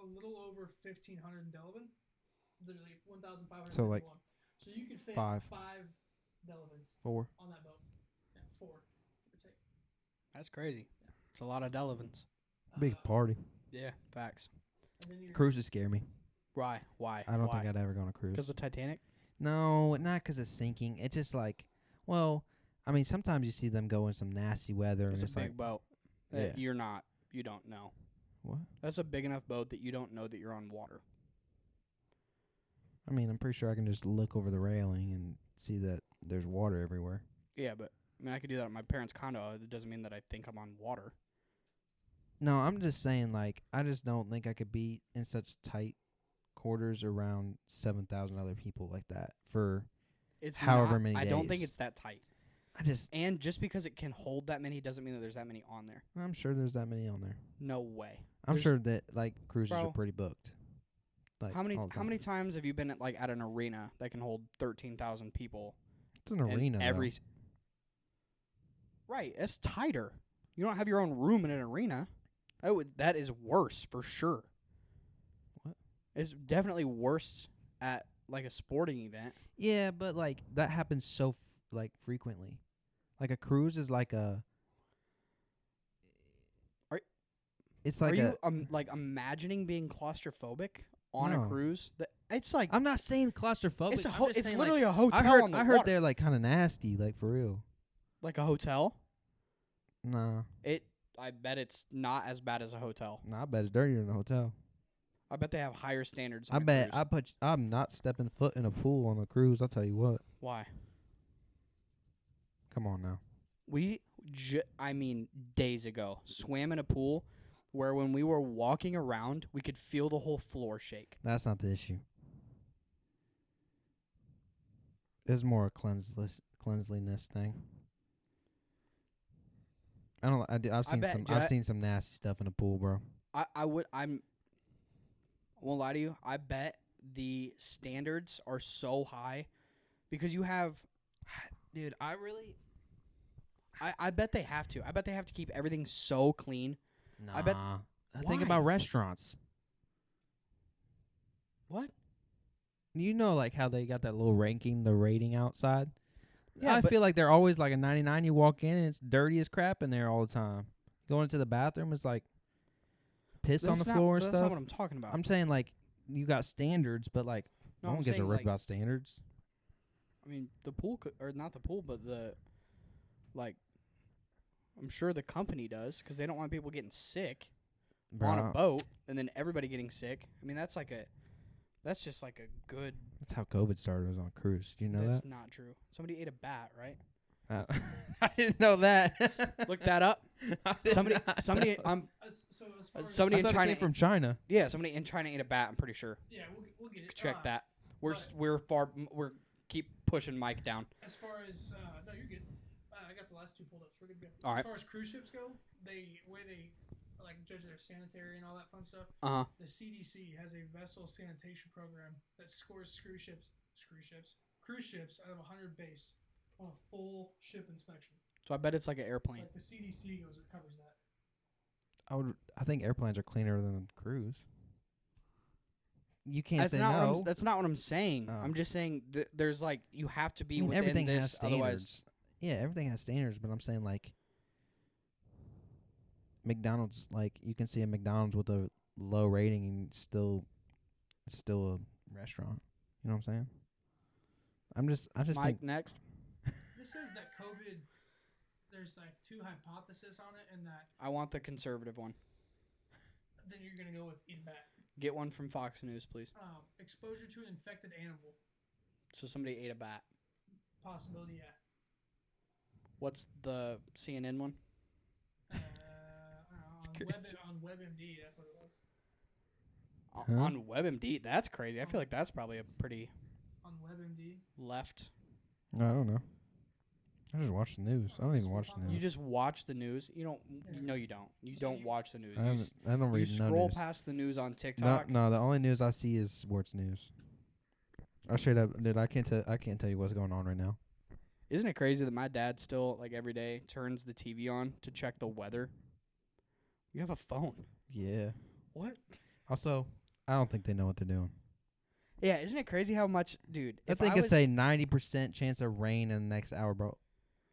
a little over 1,500 in Delavan. Literally 1,500. So, like, so you could fit five. 5 Delavans 4. on that boat. Yeah, 4. Give or take. That's crazy. It's a lot of Delavans. Big party. Yeah, facts. And then you're Cruises scare me. Why? I don't think I'd ever go on a cruise. Because of Titanic? No, not 'cause it's sinking. It's just like, well, I mean, sometimes you see them go in some nasty weather, It's and a it's big like, boat. yeah. You don't know. what? That's a big enough boat that you don't know that you're on water. I mean, I'm pretty sure I can just look over the railing and see that there's water everywhere. Yeah, but I mean, I could do that at my parents' condo. It doesn't mean that I think I'm on water. No, I'm just saying, like, I just don't think I could be in such tight quarters around 7,000 other people like that for It's however not, many I don't think days. it's that tight. I just And just because it can hold that many doesn't mean that there's that many on there. I'm sure there's that many on there. No way. I'm There's- sure that like cruises Bro. are pretty booked. Like How many all the how many time. times have you been at an arena that can hold 13,000 people? It's an and arena. every though. s- Right, it's tighter. You don't have your own room in an arena. That is worse for sure. What? It's definitely worse at like a sporting event. Yeah, but like that happens so like frequently. Like a cruise is like a. Are- It's like Are you a. like imagining being claustrophobic on No. a cruise? It's like I'm not saying claustrophobic. it's I'm just it's saying, literally like, a hotel I heard. on the I heard water. they're like kind of nasty, like for real. Like a hotel. Nah, I bet it's not as bad as a hotel. I bet it's dirtier than a hotel. I bet they have higher standards. I on a bet cruise. I'm not stepping foot in a pool on a cruise. I'll tell you what. Why? Come on now. We, days ago, swam in a pool where when we were walking around, we could feel the whole floor shake. That's not the issue. It's more a cleanliness thing. I don't. I've seen bet some. Jet- I've seen some nasty stuff in a pool, bro. I won't lie to you. I bet the standards are so high because you have. Dude, I really. I bet they have to. I bet they have to keep everything so clean. Nah. I bet- Think Why? about restaurants. What? You know, like how they got that little ranking, the rating outside. Yeah, I but- feel like they're always like a 99. You walk in and it's dirty as crap in there all the time. Going into the bathroom, it's like piss on the floor and That's stuff. not what I'm talking about. I'm saying like you got standards, but like no I'm one gives a saying, rip like, about standards. I mean, the pool, or not the pool, but I'm sure the company does because they don't want people getting sick on a Bro, boat and then everybody getting sick. I mean, that's like That's just like a good. That's how COVID started. Was on a cruise. Do you know That's that? not true. Somebody ate a bat, right? I didn't know that. Look that up. Somebody. So as far as Somebody I in thought it China. came from China. Yeah, somebody in China ate a bat. I'm pretty sure. yeah, we'll get it. Check that. but- We're keep pushing Mike down. As far as no, you're good. I got the last two pulled up, so we're good to go. All right. As far as cruise ships go, they like judge their sanitary and all that fun stuff. The CDC has a vessel sanitation program that scores cruise ships out of 100 based on a full ship inspection. So I bet it's like an So airplane. like the CDC covers that. I think airplanes are cleaner than cruise. You can't That's say not no. what that's not what I'm saying. Oh. I'm just saying there's like you have to be I mean, within everything this. has standards. Otherwise, Yeah, everything has standards, but I'm saying like McDonald's, like you can see a McDonald's with a low rating and it's still a restaurant. You know what I'm saying? I just Mike think next. This says that COVID. There's like two hypotheses on it, and that I want the conservative one. then you're gonna go with eat a bat. Get one from Fox News, please. Exposure to an infected animal. So somebody ate a bat. Possibility, yeah. What's the CNN one? I don't know, on WebMD, that's what it was. Huh? On WebMD. That's crazy. I feel like that's probably a pretty On WebMD. left. I don't know. I just watch the news. I don't even watch the You news. just watch the news. You don't. Yeah. No, you don't. You So don't you- watch the news. I, You, haven't, I don't you read no scroll news. past the news on No, TikTok. no, the only news I see is sports news. I straight up, dude. I can't tell you what's going on right now. Isn't it crazy that my dad still like every day turns the TV on to check the weather? You have a phone. Yeah. What? Also, I don't think they know what they're doing. Yeah, isn't it crazy how much, dude? I If think I it was, say 90% chance of rain in the next hour, bro.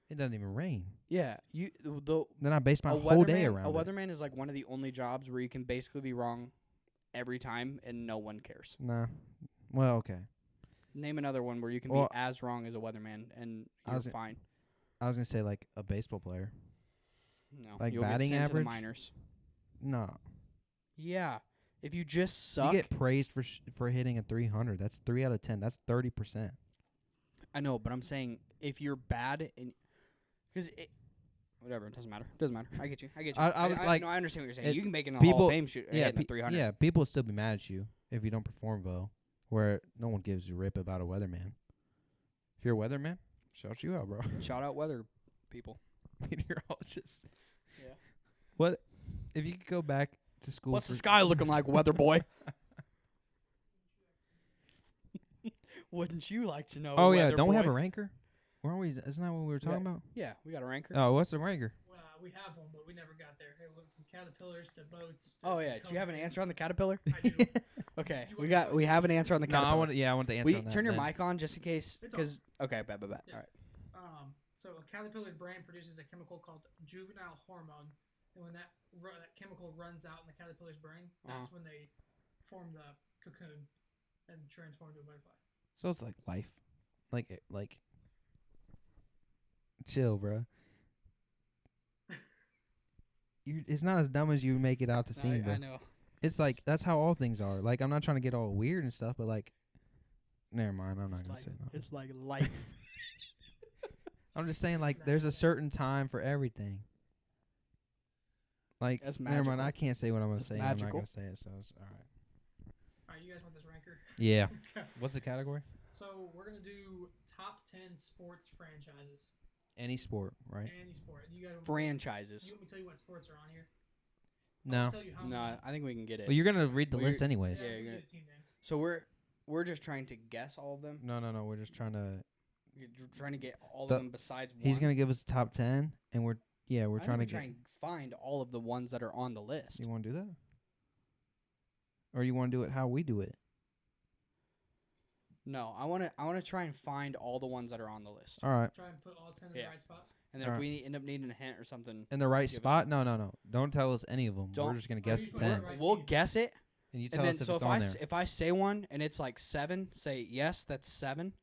It doesn't even rain. yeah, Then I base my a whole day weatherman. around A it. weatherman is like one of the only jobs where you can basically be wrong every time and no one cares. Nah. Well, okay. Name another one where you can Well, be as wrong as a weatherman and I you're was- fine. I was gonna say like a baseball player. No, like you'll batting get sent to the average? minors. No. Yeah, if you just suck. You get praised for hitting a 300. That's 3 out of 10. That's 30%. I know, but I'm saying if you're bad and because whatever, it doesn't matter. Doesn't matter. I get you. I get you. I was like- no, I understand what you're saying. it- You can make it in the Hall people- of Fame shoot hitting a 300. Yeah, people will still be mad at you if you don't perform well. Where no one gives a rip about a weatherman. If you're a weatherman, shout you out, bro. Shout out weather people. Meteorologist. Yeah. What if you could go back to school? What's for the sky looking like, weather boy? Wouldn't you like to know? Oh yeah, weather don't we boy? have a ranker? Weren't we? Isn't that what we were talking about? Yeah, we got a ranker. Oh, what's the ranker? Well, we have one, but we never got there. It went from caterpillars to boats. To Oh yeah, do you have an answer on the caterpillar? I do. Okay, You we want- we have an answer on the No, caterpillar. I want the answer. We on that turn your then. mic on just in case, It's on. because okay, bet. Yeah. All right. So a caterpillar's brain produces a chemical called juvenile hormone, and when that chemical runs out in the caterpillar's brain, that's when they form the cocoon and transform to a butterfly. So it's like life, like. Chill, bro. It's not as dumb as you make it out to seem, bro. I know. It's like that's how all things are. Like I'm not trying to get all weird and stuff, but like, never mind. I'm not It's gonna like, say no. it's like life. I'm just saying like there's a certain time for everything. Like That's never mind. magical. I can't say what I'm gonna That's say. I'm not magical. gonna say it. So it's all right. All right, you guys want this ranker? Yeah. What's the category? So we're gonna do top 10 sports franchises. Any sport, right? Any sport. You guys. Franchises. You want me to tell you what sports are on here? No. I'll tell you how No, many. I think we can get it. Well, you're gonna read the We're- list anyways. Yeah, we'll you're do gonna- the team names. So we're just trying to guess all of them. No. We're just trying to. You're trying to get all The- of them besides one. He's gonna give us top 10, and we're I trying to think get. try and find all of the ones that are on the list. You want to do that? Or you want to do it how we do it? No, I want to try and find all the ones that are on the list. All right. Try and put all 10 in Yeah. the right spot. And then if Alright. we end up needing a hint or something, In the right Give us spot? No. Don't tell us any of them. We're Don't- just gonna Oh, guess you the just want 10, Right we'll team. guess it. and you And tell then us if so it's if on I there. if I say one and it's like 7, say yes, that's 7,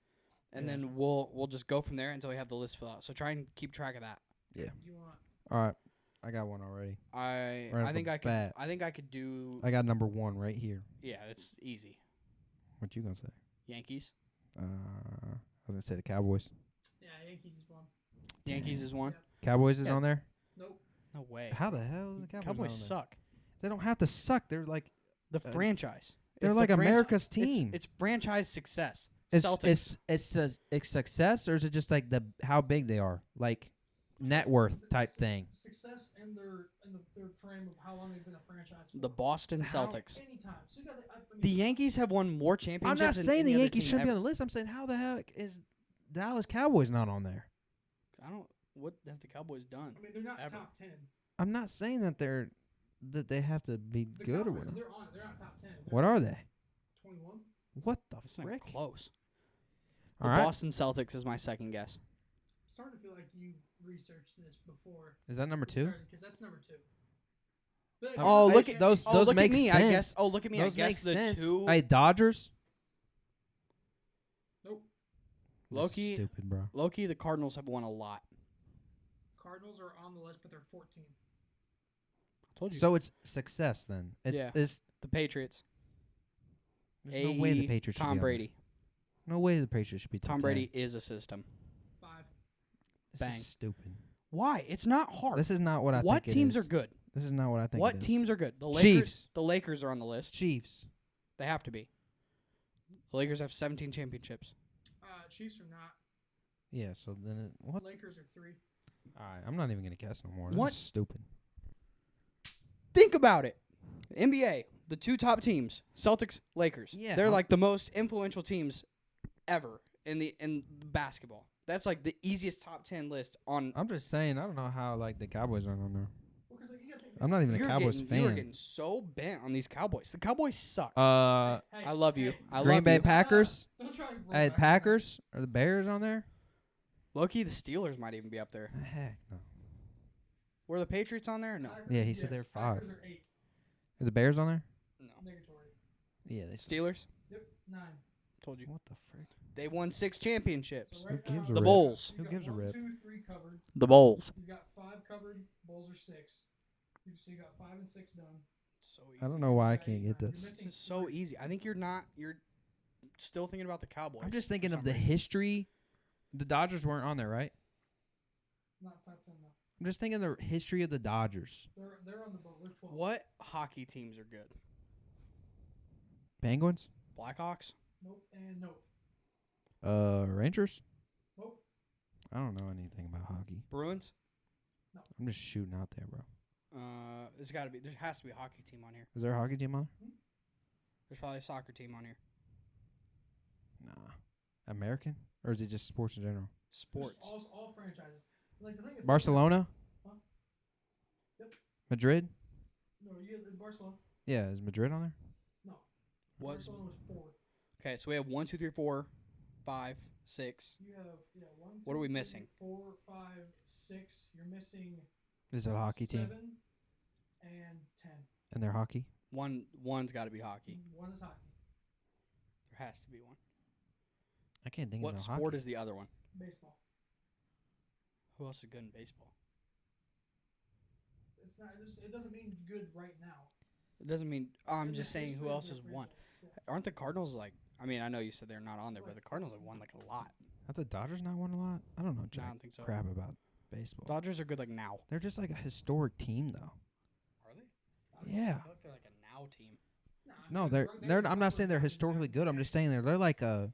and Yeah. then we'll just go from there until we have the list filled out. So try and keep track of that. Yeah. You want. All right. I got one already. I Right off think the I could bat. I think I could do I got number 1 right here. yeah, it's easy. What you gonna say? Yankees. I was gonna say the Cowboys. Yeah, Yankees is one. Yankees is one. Cowboys is Yeah. on there. Nope. No way. How the hell is the Cowboys, Cowboys not on there? suck. They don't have to suck. They're like The franchise. they're It's like a franchi- America's team. It's franchise success. It's Celtics. it's success, or is it just like how big they are, like net worth type thing? Success and their frame of how long they've been a franchise. For. The Boston How- Celtics. Anytime. So you got The Yankees have won more I'm championships. not than saying the any other Yankees team shouldn't be ever. on the list. I'm saying how the heck is Dallas Cowboys not on there? I don't. What have the Cowboys done? I mean, they're not Ever. top 10. I'm not saying that they have to be The good or Cowboys, whatever. they're on it. They're not top 10. What are they? 21. What the It's not frick? close. All The right. Boston Celtics is my second guess. I'm starting to feel like you researched this before. Is that number two? Because that's number 2. But Oh, I- look at those. Oh, Those look make at me. sense. I guess. Oh, look at me. Those I guess make the sense. two. Hey, Dodgers. Nope. Loki. Stupid, bro. Loki. The Cardinals have won a lot. Cardinals are on the list, but they're 14. I told you. So it's success then. It's Yeah. it's the Patriots. there's no way the AE, Patriots should Tom be on there. Brady. No way the Patriots should be top Tom 10. Brady is a system. 5. This Bang. is stupid. Why? It's not hard. This is not what I what think. teams it are is. good? This is not what I think. What it is. teams are good? The Lakers. Chiefs. The Lakers are on the list. Chiefs. They have to be. The Lakers have 17 championships. Chiefs are not. Yeah. So then what? Lakers are 3. All right. I'm not even gonna guess no more. This What? is stupid. Think about it. NBA, the two top teams, Celtics, Lakers. Yeah, They're I'm- like the most influential teams ever in basketball. That's like the easiest top 10 list on. I'm just saying. I don't know how like the Cowboys aren't on there. Well, 'cause, like, you gotta think I'm not even a You're Cowboys getting, You are fan. getting so bent on these Cowboys. The Cowboys suck. Hey, I love you. hey, I Green love Bay you. Packers. Don't try and roll Hey, back on that. Packers or the Bears on there? Loki, the Steelers might even be up there. Heck no. Were the Patriots on there? No. Packers, Yeah, he said they're yes, 5. Packers are 8. Are the Bears on there? No. Negatory. Yeah, they. Steelers? Yep. 9. Told you. What the frick? They won 6 championships. So Who right gives now, a The rip? Bulls. you Who got gives a 1, rip? 2, 3 covered. The Bulls. You got 5 covered. Bulls are 6. So you got 5 and 6 done. So easy. I don't know why I Yeah, can't you're get not- this. you're This missing is so 3. easy. I think you're still thinking about the Cowboys. I'm just for thinking some of the reason. history. The Dodgers weren't on there, right? Not top 10 though. I'm just thinking the history of the Dodgers. They're on the boat. They're 12. What hockey teams are good? Penguins? Blackhawks? Nope. And nope. Rangers? Nope. I don't know anything about hockey. Bruins? I'm just shooting out there, bro. There's got to be. There has to be a hockey team on here. Is there a hockey team on There's probably a soccer team on here. there? Nah. American? Or is it just sports in general? Just Sports. all franchises. Like the thing is. Barcelona? Huh? Yep. Madrid? No, you have Barcelona. Yeah, is Madrid on there? No. What's Barcelona was 4. okay? So we have 1, 2, 3, 4, 5, 6. You have 1. What are 2, we 3, missing? 4, 5, 6. You're missing. Is it a hockey 7 team? and 10. And they're hockey? One's got to be hockey. 1 is hockey. There has to be one. I can't think What of no sport hockey. is the other one? Baseball. Who else is good in baseball? It's not. It doesn't mean good right now. It doesn't mean. I'm In the just saying history who of else their has won. franchise. Yeah. Aren't the Cardinals like? I mean, I know you said they're not on there, but the Cardinals have won like a lot. Have the Dodgers not won a lot? I don't know No, I jack don't think so. crap about baseball. Dodgers are good like now. They're just like a historic team, though. Are they? Yeah. I feel like they're like a now team. No, they're. I'm not saying they're historically good. I'm just saying they're like a.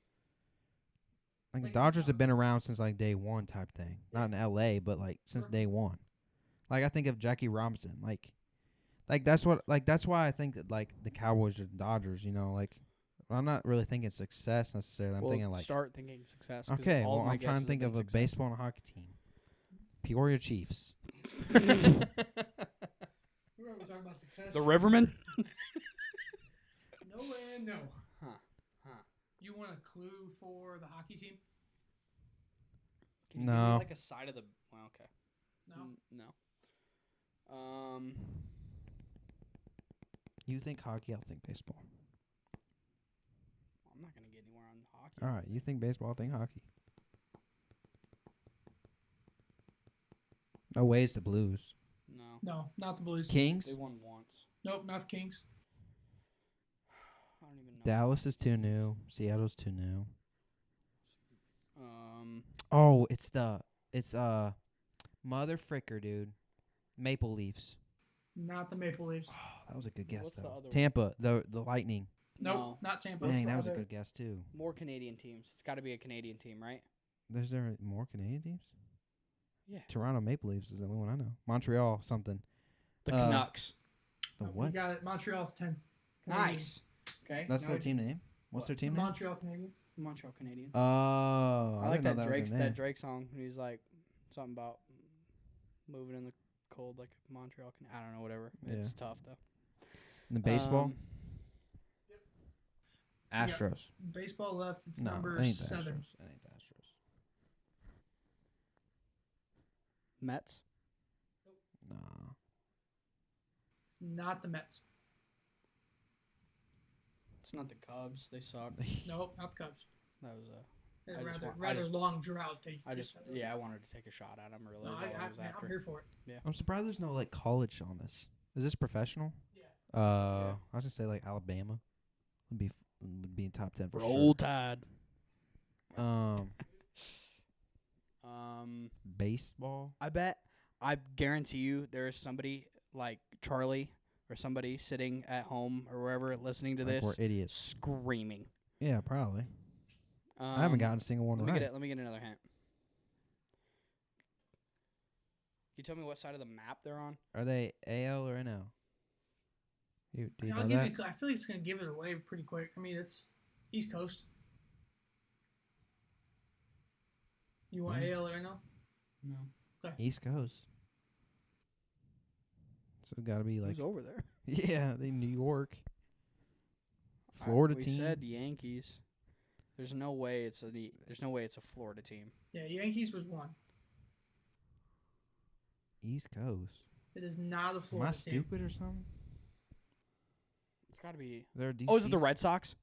Like the Like, Dodgers have been around since like day one type thing. Not in L.A., but like since day one. Like I think of Jackie Robinson. Like that's why I think that like the Cowboys or the Dodgers. You know, like I'm not really thinking success necessarily. I'm Well, thinking like start thinking success. 'cause okay. all of Well, my I'm trying guesses to think have of been a success. baseball and a hockey team. Peoria Chiefs. We're talking about success. The Rivermen. No and no. Huh. You want a clue for the hockey team? Can you give No. me like a side of the? Well, okay. No. No. You think hockey? I'll think baseball. I'm not gonna get anywhere on hockey. All right. You think baseball? I'll think hockey. No way it's the Blues. No. No, not the Blues. Kings. They won once. Nope, not the Kings. I don't even know. Dallas is too new. Seattle's too new. Um, It's mother fricker, dude. Maple Leafs. Not the Maple Leafs. That was a good guess What's the though. other one? Tampa, the Lightning. Nope, No. not Tampa. Dang, that was a Other- good guess too. More Canadian teams. It's got to be a Canadian team, right? There's there more Canadian teams? Yeah. Toronto Maple Leafs is the only one I know. Montreal something. The Uh, Canucks. The You what? got it. Montreal's 10. Canadians. Nice. Okay. That's now their we- team name. What's What? their The team name? Montreal Canadiens. Montreal Canadiens. Oh, I like didn't know that was Drake's their that name. Drake song. He's like something about moving in the cold like Montreal. I don't know, whatever. Yeah. It's tough though. And the baseball. Um, Astros. Baseball left. It's No, number it ain't the 7. Astros. It ain't the Astros. Mets. Nah. Not the Mets. It's not the Cubs. They suck. Nope, not the Cubs. That was They had I a just rather, want- I rather just- long drought. They I just I wanted to take a shot at him. Really, No, is all I was I'm after. here for it. I'm surprised there's no like college on this. Is this professional? Yeah. I was gonna say like Alabama would be in top 10 for Roll Tide. sure. Baseball. I guarantee you there is somebody like Charlie or somebody sitting at home or wherever listening to Like this we're idiots. screaming. Yeah, probably. I haven't gotten a single one Let right. me get another hint. Can you tell me what side of the map they're on? Are they AL or NL? Do you I'll know give that? you. I feel like it's gonna give it away pretty quick. I mean, it's East Coast. You want Hmm. AL or NL? No. East Coast. So it got to be like Who's over there? yeah, they New York, Florida we team. said Yankees. There's no way it's a Florida team. Yeah, Yankees was 1. East Coast. It is not a Am I Florida team. stupid or something? It's got to be. They're Oh, is it the Red Sox?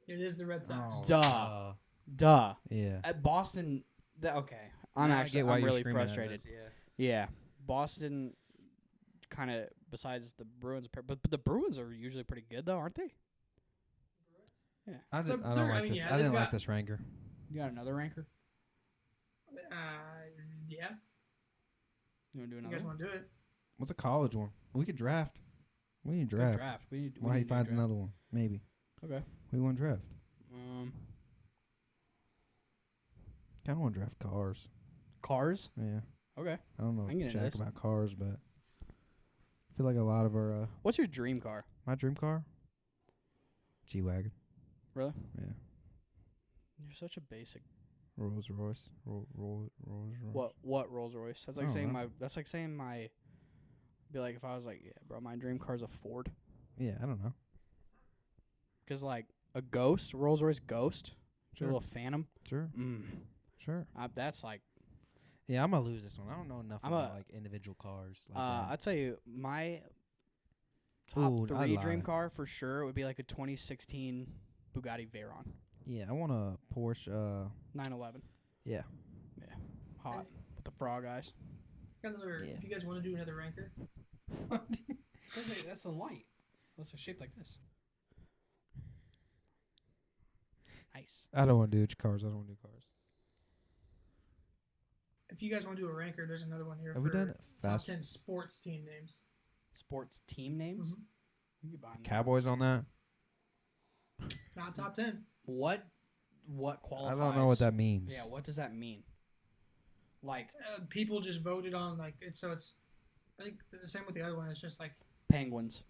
It is the Red Sox. Oh, Duh. Duh. yeah. At Boston. Okay. I'm Now I actually. get why I'm you're really screaming at frustrated. us, yeah. Yeah, Boston. Kind of besides the Bruins, but the Bruins are usually pretty good though, aren't they? Yeah. I They're- don't they're- like I mean, this. yeah, I didn't they've like got- this ranker. You got another ranker? Yeah. You want to do You another? guys one? want to do it? What's a college one? We could draft. We need to Good draft. We need. Why we he need to finds draft. another one? Maybe. Okay. We want to draft. Um, Kind of want to draft cars. cars. Yeah. Okay. I don't know I can get into jack this. about cars, but I feel like a lot of our What's your dream car? my dream car, G-Wagon. Really? Yeah. You're such a basic. Rolls Royce. Rolls Royce. What Rolls Royce? That's I like don't saying know. my. That's like saying my. Be like if I was like, yeah, bro, my dream car's a Ford. Yeah, I don't know. 'Cause like a Ghost, Rolls Royce Ghost, Sure. a little Phantom. Sure. Mm. Sure. That's like. Yeah, I'm gonna lose this one. I don't know enough I'm about a- like individual cars. Like I'd tell you my top Ooh, I'd 3 dream lie. car for sure would be like a 2016 Bugatti Veyron yeah, I want a Porsche. 911. Yeah. Hot with the frog eyes. Got another. Yeah. If you guys want to do another ranker, That's the light. That's a shape like this. Nice. I don't want to do cars. I don't want to do cars. if you guys want to do a ranker, there's another one here Have for we done it top fast? 10 sports team names. Sports team names. Mhm. You get behind that. Cowboys on that? Not top 10. What qualifies? I don't know what that means. Yeah, what does that mean? Like People just voted on like it's so it's. I think the same with the other one. It's just like Penguins.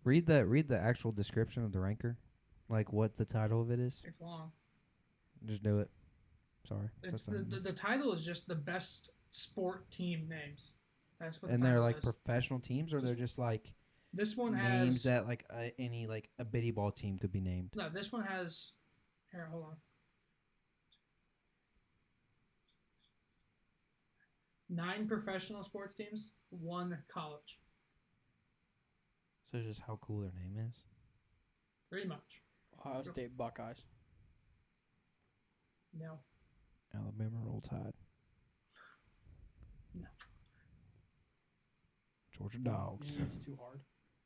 Read the actual description of the ranker, like what the title of it is. it's long. Just do it. Sorry. It's That's not- the title is just the best sport team names. That's what. and the they're title like is. professional teams, or they're just like This one names has that like any like a bitty ball team could be named. no. This one has. Here, hold on. 9 professional sports teams, 1 college. So it's just how cool their name is. Pretty much. Ohio State Buckeyes. No. Alabama Roll Tide. No. Georgia Dogs. It's too hard.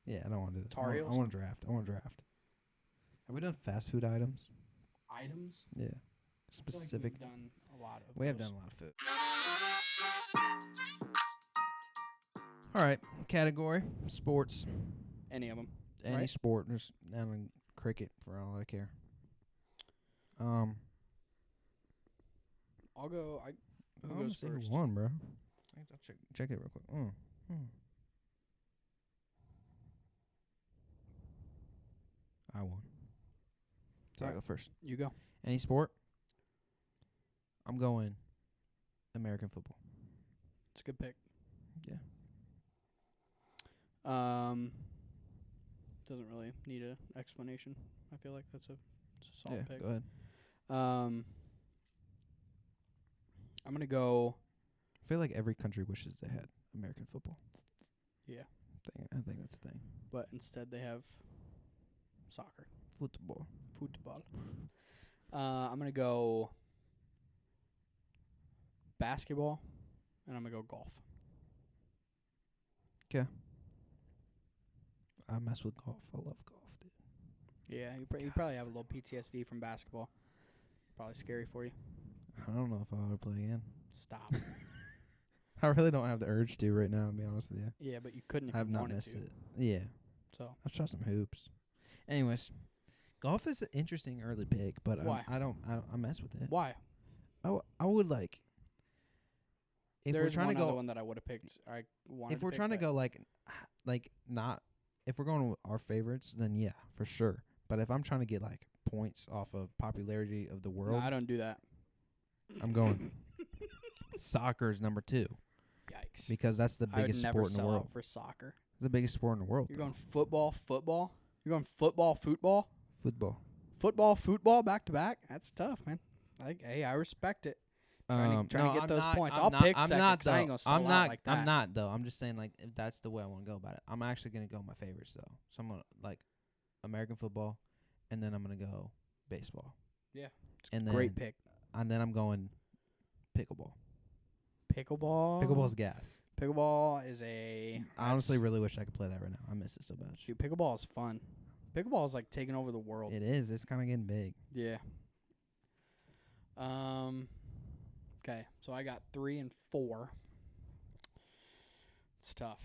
Yeah, I don't want to do this. Tar Heels? I want to draft. we done fast food items? Items? Yeah. I feel Specific. like we've done a lot of We have those. done a lot of food. All right. Category sports. Any of them. Any Right. sport. Just down in cricket for all I care. Um. I'll go. Who I'm goes gonna say first? who won, bro? I'll check it real quick. I won. So I Alright. go first. You go. Any sport? I'm going American football. It's a good pick. Yeah. Doesn't really need an explanation. I feel like it's a solid pick. Go ahead. I'm gonna go. I feel like every country wishes they had American football. Yeah. I think that's a thing. But instead they have soccer, Football. football. I'm gonna go basketball, and I'm gonna go golf. I mess with golf. I love golf, dude. Yeah, you probably have a little PTSD from basketball. Probably scary for you. I don't know if I'll ever play again. Stop. I really don't have the urge to right now, to be honest with you. Yeah, but you couldn't if I have you not wanted missed to. it. Yeah. So I've shot some hoops. Anyways, golf is an interesting early pick, but Why? I mess with it. why? I would like if There's we're trying one to other go one that I would have picked. if we're trying to go like not if we're going with our favorites, then yeah, for sure. But if I'm trying to get like points off of popularity of the world, I don't do that. I'm going soccer's number 2 Yikes. because that's the I would biggest never sport in the sell world. out for soccer. It's the biggest sport in the world. You're though. going football. You're going football. Football. Back to back. That's tough, man. I respect it. Trying to get I'm those not- points. I'm I'll not- pick I'm second not, 'cause I ain't though. gonna sell I'm out not, like that. I'm not though. I'm just saying like if that's the way I want to go about it. I'm actually gonna go with my favorites though. So I'm gonna like American football, and then I'm gonna go baseball. Yeah, and Great pick. And then I'm going pickleball. Pickleball. Pickleball's gas. Pickleball is a. I honestly really wish I could play that right now. I miss it so much. Dude, pickleball is fun. Pickleball is like taking over the world. It is. It's kind of getting big. Yeah. Okay, so I got 3 and 4. It's tough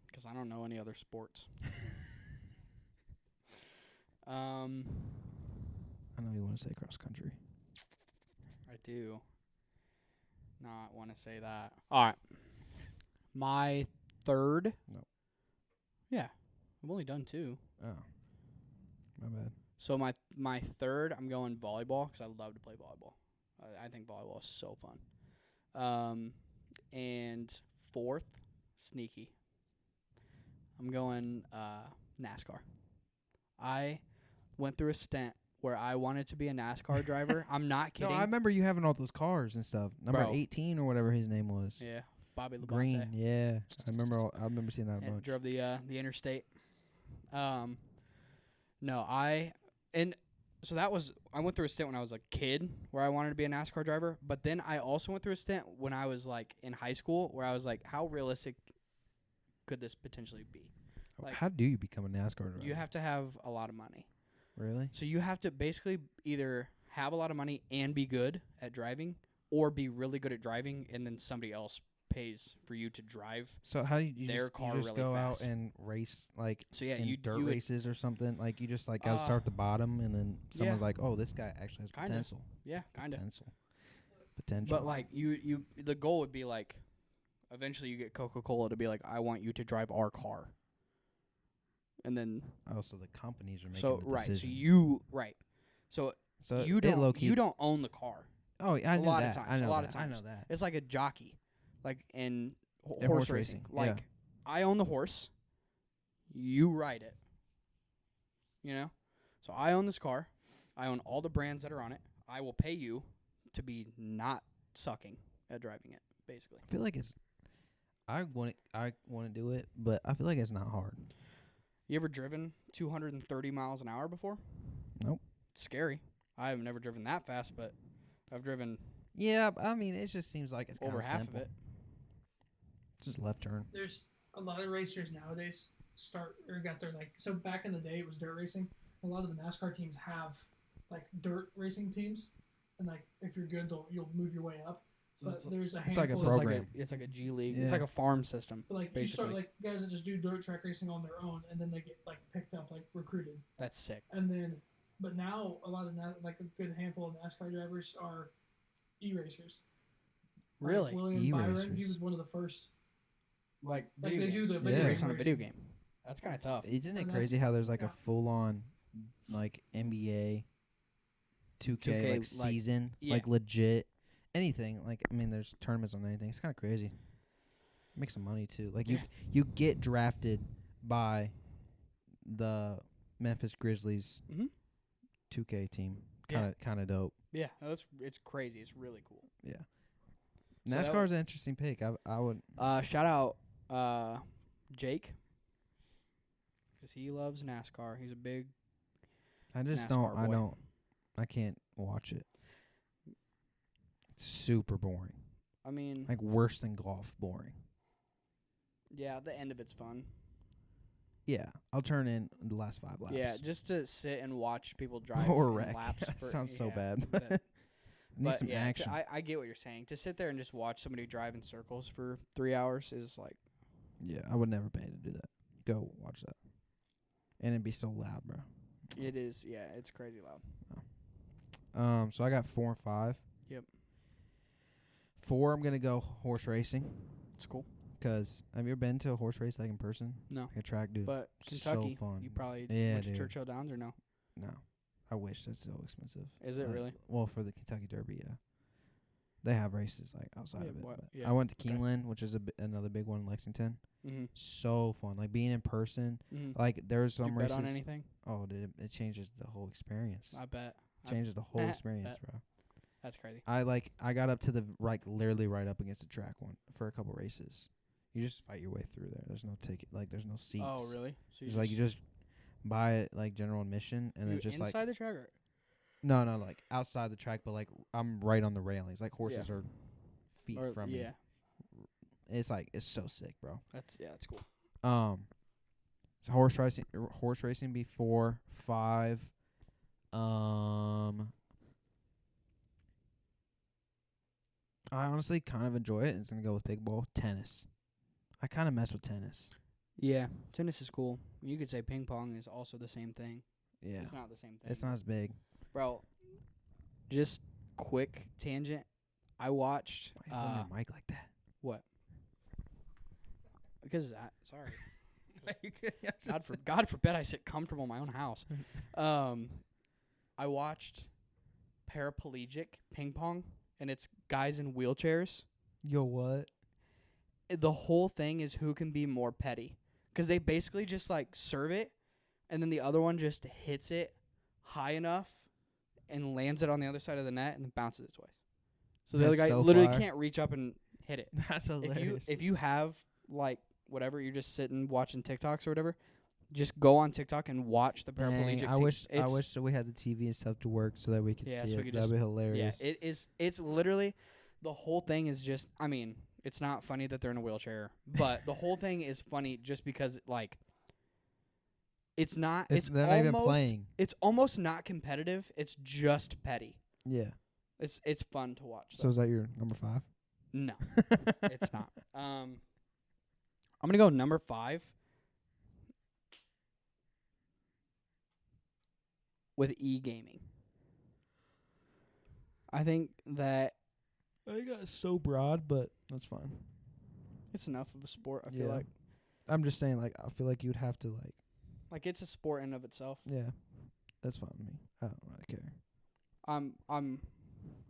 because I don't know any other sports. I know you want to say cross country. I do not want to say that. All right. My third. No. Yeah. I've only done 2. Oh, my bad. So my third, I'm going volleyball because I love to play volleyball. I think volleyball is so fun. And fourth, sneaky. I'm going NASCAR. I went through a stint where I wanted to be a NASCAR driver. I'm not kidding. No, I remember you having all those cars and stuff. Number Bro. 18 or whatever his name was. Yeah, Bobby Labonte. Green. Yeah, I remember seeing that a And bunch. drove the interstate. No, so that was I went through a stint when I was a kid where I wanted to be a NASCAR driver, but then I also went through a stint when I was like in high school where I was like, how realistic could this potentially be? Like, How do you become a NASCAR driver? you have to have a lot of money. Really? So you have to basically either have a lot of money and be good at driving, or be really good at driving and then somebody else pays for you to drive. So how do you Their just, car you just really go fast. out and race like So yeah, in you dirt you would- races or something? Like you just like gotta start at the bottom and then someone's like, oh, this guy actually has Kinda. potential. Yeah, kind of. Potential. But like you the goal would be like eventually you get Coca-Cola to be like, I want you to drive our car. And then oh, so the companies are making so the right, so decision. so it you low-key- don't own the car. Oh, yeah, I know lot that. of times, I know a lot that. of I know times. that. It's like a jockey, like in In horse racing. yeah. Like I own the horse, you ride it. You know, so I own this car. I own all the brands that are on it. I will pay you to be not sucking at driving it, basically. I feel like it's. I want to do it, but I feel like it's not hard. You ever driven 230 miles an hour before? Nope. It's scary. I have never driven that fast, but I've driven Yeah, I mean, it just seems like it's kind over of half simple. of it. It's just left turn. There's a lot of racers nowadays got their so back in the day it was dirt racing. a lot of the NASCAR teams have like dirt racing teams, and like if you're good, you'll move your way up. So But there's a it's like a handful. program. It's like a G League. Yeah. It's like a farm system. But like basically. you start like guys that just do dirt track racing on their own, and then they get like picked up, like recruited. That's sick. And then, but now a lot of like a good handful of NASCAR drivers are e-racers. Really? Like William Byron, he was one of the first. Like Like video they game. do the Yeah. video race on a racing. video game. That's kind of tough. Isn't it And crazy that's- how there's like yeah. a full-on like NBA 2K, 2K, like like- season, yeah. like legit anything. Like I mean, there's tournaments on anything. It's kind of crazy. Make some money too. Like Yeah. you get drafted by the Memphis Grizzlies Mhm. 2K team. Yeah. Kind of dope. Yeah, it's crazy. It's really cool. Yeah. So that NASCAR is an interesting pick. I would. Shout out Jake, because he loves NASCAR. He's a big I just NASCAR don't. boy. I can't watch it. It's super boring. I mean, Like worse than golf boring. yeah, the end of it's fun. Yeah, I'll turn in the last 5 laps. Yeah, just to sit and watch people drive or in wreck. laps. That for, sounds so yeah, bad. that- Need but some yeah, action. I get what you're saying. To sit there and just watch somebody drive in circles for 3 hours is like, Yeah, I would never pay to do that. Go watch that. And it'd be so loud, bro. it is. Yeah, it's crazy loud. So I got 4 and 5. Yep. 4, I'm gonna go horse racing. It's cool. 'Cause have you ever been to a horse race like in person? No, Like a track, dude. but so Kentucky, fun. you probably Yeah, went to dude. Churchill Downs or no? No, I wish. That's so expensive. Is it really? Well, for the Kentucky Derby, yeah. They have races like outside Yeah, of it. what- but yeah, I went to okay. Keeneland, which is another big one in Lexington. Mm-hmm. So fun, like being in person. Mm-hmm. Like there's Did you some bet races. on anything? Oh, dude, it changes the whole experience. I bet. Changes the whole bet. experience, bro. That's crazy. I got up to the literally right up against the track one for a couple races. You just fight your way through there. There's no ticket, like there's no seats. Oh, really? So It's like you just buy it like general admission and then you just inside like the track or? no, like outside the track, but like I'm right on the railings. Like horses are feet Or from yeah, me. It's like it's so sick, bro. that's cool. So horse racing before 5. I honestly kind of enjoy it. It's gonna go with big ball tennis. I kind of mess with tennis. Yeah, tennis is cool. You could say ping pong is also the same thing. Yeah, It's not the same thing. it's not as big. Bro, just quick tangent. I watched Why you holding your mic like that? what? Because sorry. God forbid I sit comfortable in my own house. I watched paraplegic ping pong, and it's guys in wheelchairs. Yo, what? The whole thing is who can be more petty, because they basically just like serve it, and then the other one just hits it high enough and lands it on the other side of the net and then bounces its way. So the other That's guy so literally fire. can't reach up and hit it. That's hilarious. If you have like whatever, you're just sitting watching TikToks or whatever, just go on TikTok and watch the paraplegic. Dang, I wish that we had the TV and stuff to work so that we could Yeah, see so we it. could That'd just- be hilarious. Yeah, it's literally the whole thing is just. I mean, it's not funny that they're in a wheelchair, but the whole thing is funny just because like. It's not. It's they're not even almost. playing. It's almost not competitive. It's just petty. Yeah. It's fun to watch. So is that your number 5? No, it's not. I'm gonna go number 5 with e-gaming. I think that I got so broad, but that's fine. it's enough of a sport. I feel Yeah. like I'm just saying, like, I feel like you'd have to, like, it's a sport in of itself. yeah, that's fine with me. I don't really care.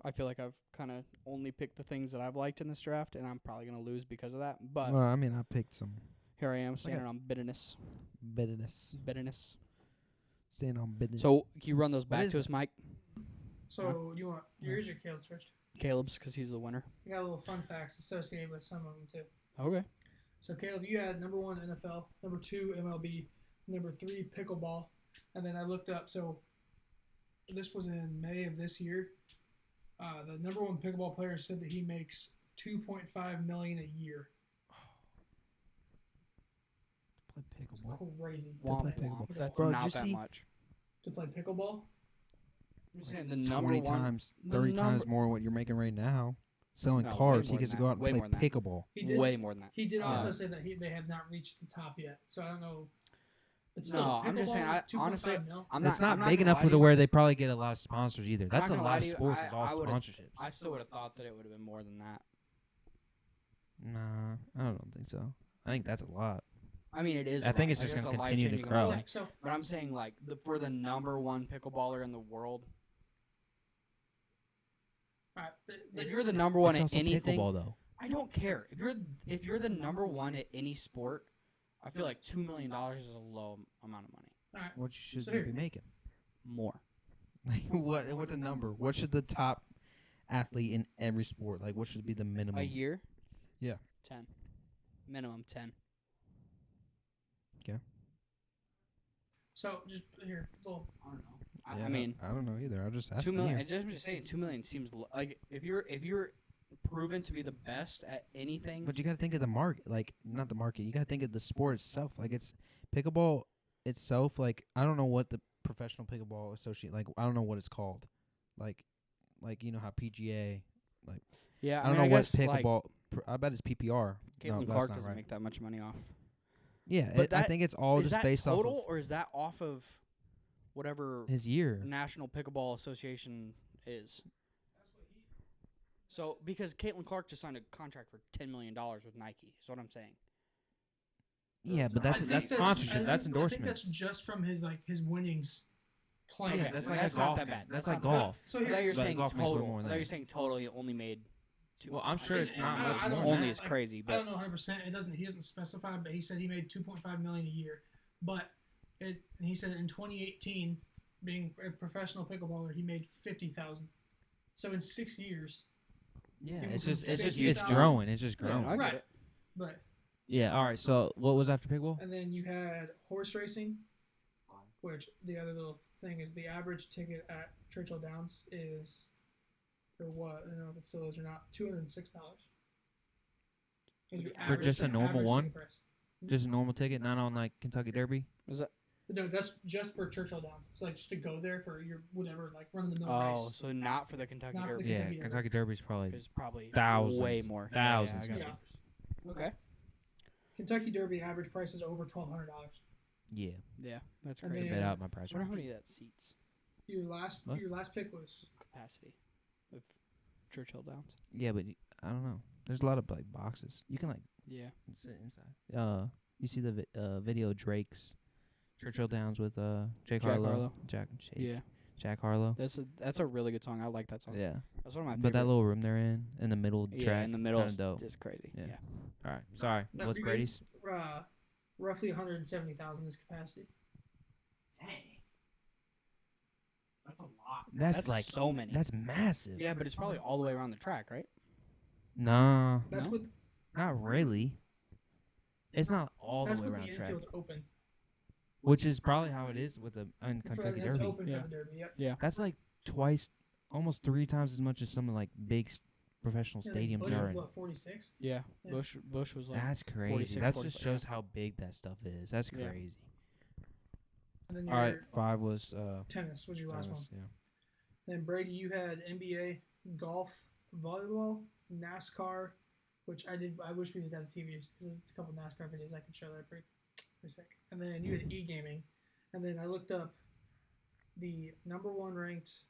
I feel like I've kind of only picked the things that I've liked in this draft, and I'm probably gonna lose because of that. But Well, I mean, I picked some here I am standing on bitterness. bitterness. Staying on business. So can you run those back is to us, Mike? So you want yours or Caleb's first? Caleb's, because he's the winner. I got a little fun facts associated with some of them too. Okay. So Caleb, you had number 1 NFL, number 2 MLB, number 3 pickleball, and then I looked up. So this was in May of this year. The number 1 pickleball player said that he makes $2.5 million a year. play pickleball. Crazy. Womp play womp. pickleball. That's Bro, did not you that see- much. to play pickleball. I'm saying the number 20 one. times, the 30 number- times more what you're making right now. Selling No, way cars, he more gets to than go that. out and Way play more than that. pickleball. He did. Way more than that. He did also Uh, say that they have not reached the top yet. So I don't know. But No, still, I'm just saying, pickleball, 2.5 honestly, mil. I'm It's not I'm big gonna enough lie for to you. where they probably get a lot of sponsors either. not That's a gonna lot lie of to you, sports. It's all I would've- sponsorships. I still would have thought that it would have been more than that. Nah, I don't think so. I think that's a lot. I mean, it is. I a think lot. it's just Like, gonna a continue to life-changing grow. event. Like, so But I'm saying, like, for the number one pickleballer in the world, all right, if you're the number one It's at also anything, pickleball though. I don't care. If you're the number one at any sport, I feel like $2 million is a low amount of money. all right, What should So you here- be making? More. Like what's a number? What should the top athlete in every sport what should be the minimum? A year? Yeah. 10. Minimum 10. so just here, little. I don't know. Yeah, I mean, I don't know either. I'm just 2 asking million. you. I'm just saying, 2 million seems like if you're proven to be the best at anything. But you got to think of the market, not the market. You got to think of the sport itself. It's pickleball itself. I don't know what the professional pickleball associate. I don't know what it's called. You know how PGA. yeah, I don't mean, know what guess, like, pickleball. I bet it's PPR. No, Caitlin that's Clark not doesn't right. make that much money off. Yeah, But I that- think it's all is just that based total, off or is that off of whatever of his year. National Pickleball Association is? So, because Caitlin Clark just signed a contract for $10 million with Nike, is what I'm saying. Yeah, but I that's think sponsorship. That's I think endorsement. that's just from his his winnings playing. Yeah, that's that's like not golf. that bad. That's That's like not that bad. golf. So I thought here, you were But saying golf makes way total. more I than thought you were that. saying total. He only made two. Well, I'm sure think- it's not I much don't more. know. Only is Like, crazy, I but don't know 100%. He doesn't specify, but he said he made 2.5 million a year. But he said in 2018, being a professional pickleballer, he made 50,000. So in 6 years, Yeah, People it's from just it's 50,000. growing. It's just Yeah, growing. I get Right. it. but Yeah. All right. So what was after pickleball? and then you had horse racing, which the other little thing is the average ticket at Churchill Downs is, or what? I don't know if it still is or not. $206. For just a normal one? Just a normal ticket, not on Kentucky Derby. Was that? No, that's just for Churchill Downs. So just to go there for your whatever, run the mill Oh, race. so not for the Kentucky Not for the Derby. Yeah, Kentucky Derby. Kentucky Derby's probably It's probably thousands, way more. thousands. Yeah, I Yeah. got Okay. Kentucky Derby average price is over $1,200. Yeah. you. Yeah, that's And crazy. then- Bet out my price. I wonder how many that seats Your last What? pick was capacity of Churchill Downs. Yeah, but I don't know. There's a lot of boxes. You can Yeah. sit inside. You see the video of Drake's Churchill Downs with Jake Jack Harlow, Harlow. Jack Yeah, Harlow. that's a really good song. I like that song. Yeah, That's one of my but that favorite. little room they're in the middle of the Yeah, track, in the middle kinda is dope. just crazy. Yeah. Yeah. All right, sorry. No, What's you're good. Brady's? roughly 170,000 is capacity. Dang. That's a lot. That's like so many. That's massive. Yeah, but it's probably all the way around the track, right? Nah, That's No? with not really. It's not all the that's way with around the track, infield open. which is probably how it is with the For, Kentucky that's Derby. open Yeah. for the Derby. Yep. Yeah. That's like twice, almost 3 times as much as some of big professional Yeah, I think stadiums Bush are. was in. what 46. Yeah. Yeah. Bush was like. That's crazy. 46, That 45, just shows yeah. how big that stuff is. That's Yeah. crazy. And then All right, your 5 was tennis was your last one. yeah. Then Brady, you had NBA, golf, volleyball, NASCAR, which I did. I wish we did have the TVs because it's a couple NASCAR videos I can show that are pretty sick. And then you had e-gaming, and then I looked up the number one ranked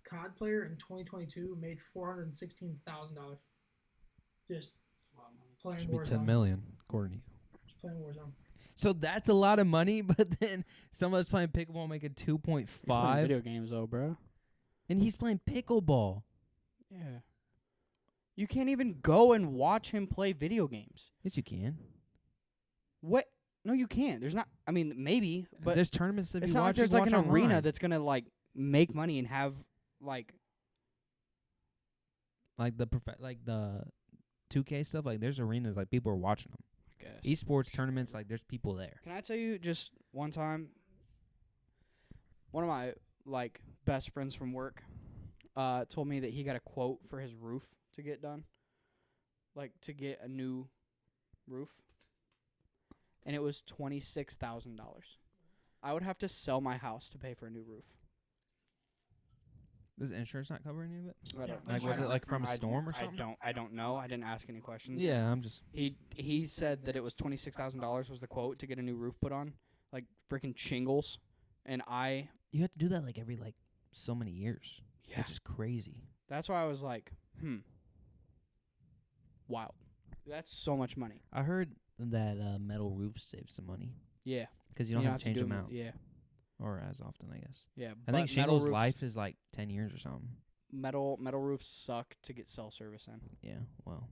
COD player in 2022 made $416,000 just playing Should be 10 Warzone. million according to you. Just playing Warzone. So that's a lot of money, but then someone that's playing pickleball making He's playing 2.5, video games though, bro. and he's playing pickleball. Yeah. You can't even go and watch him play video games. Yes, you can. What? No, you can't. There's not. I mean, maybe, but there's tournaments that it's you not watch. like there's you like an watch arena online. that's gonna make money and have like. like the like the 2K stuff. There's arenas people are watching them. I guess. Esports tournaments, there's people there. Can I tell you just one time? One of my best friends from work, told me that he got a quote for his roof to get done, to get a new roof, and it was $26,000. I would have to sell my house to pay for a new roof. Does insurance not cover any of it? I don't Like, was it like from a storm or something? I don't know. I didn't ask any questions. Yeah, I'm just. He said that it was $26,000 was the quote to get a new roof put on, like freaking shingles, and You have to do that like every like so many years, yeah. which is crazy. That's why I was like, wild. That's so much money. I heard that metal roofs save some money Yeah, because you don't have to change them out, Yeah, or as often, I guess. yeah. I think shingles life is like 10 years or something. Metal roofs suck to get cell service in. Yeah, well,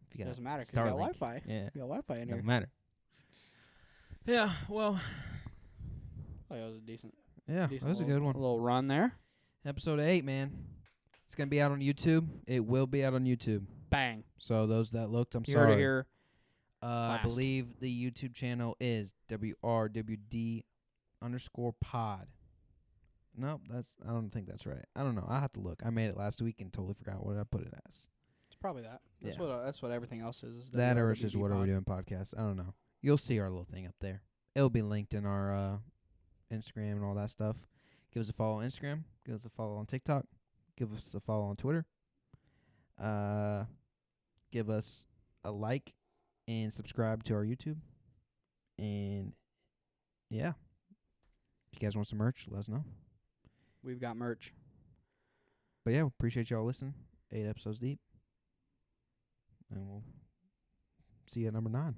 if you It got doesn't matter because you got Starlink. Wi-Fi. Yeah, You got Wi-Fi in here. doesn't matter. Yeah, well, Oh, that was a decent that was a good one. A little run there. Episode 8, man. It's gonna be out on YouTube. It will be out on YouTube. Bang. So those that looked, I'm You sorry. heard it here. I last. believe the YouTube channel is WRWD_pod. Nope, I don't think that's right. I don't know. I'll have to look. I made it last week and totally forgot what I put it as. It's probably that. That's Yeah. that's what everything else is That or it's WRWD just what are we pod. doing podcast. I don't know. You'll see our little thing up there. It'll be linked in our Instagram and all that stuff. Give us a follow on Instagram. Give us a follow on TikTok. Give us a follow on Twitter. Give us a like and subscribe to our YouTube. And yeah, if you guys want some merch, let us know. We've got merch. But yeah, appreciate y'all listening. 8 episodes deep. And we'll see you at number 9.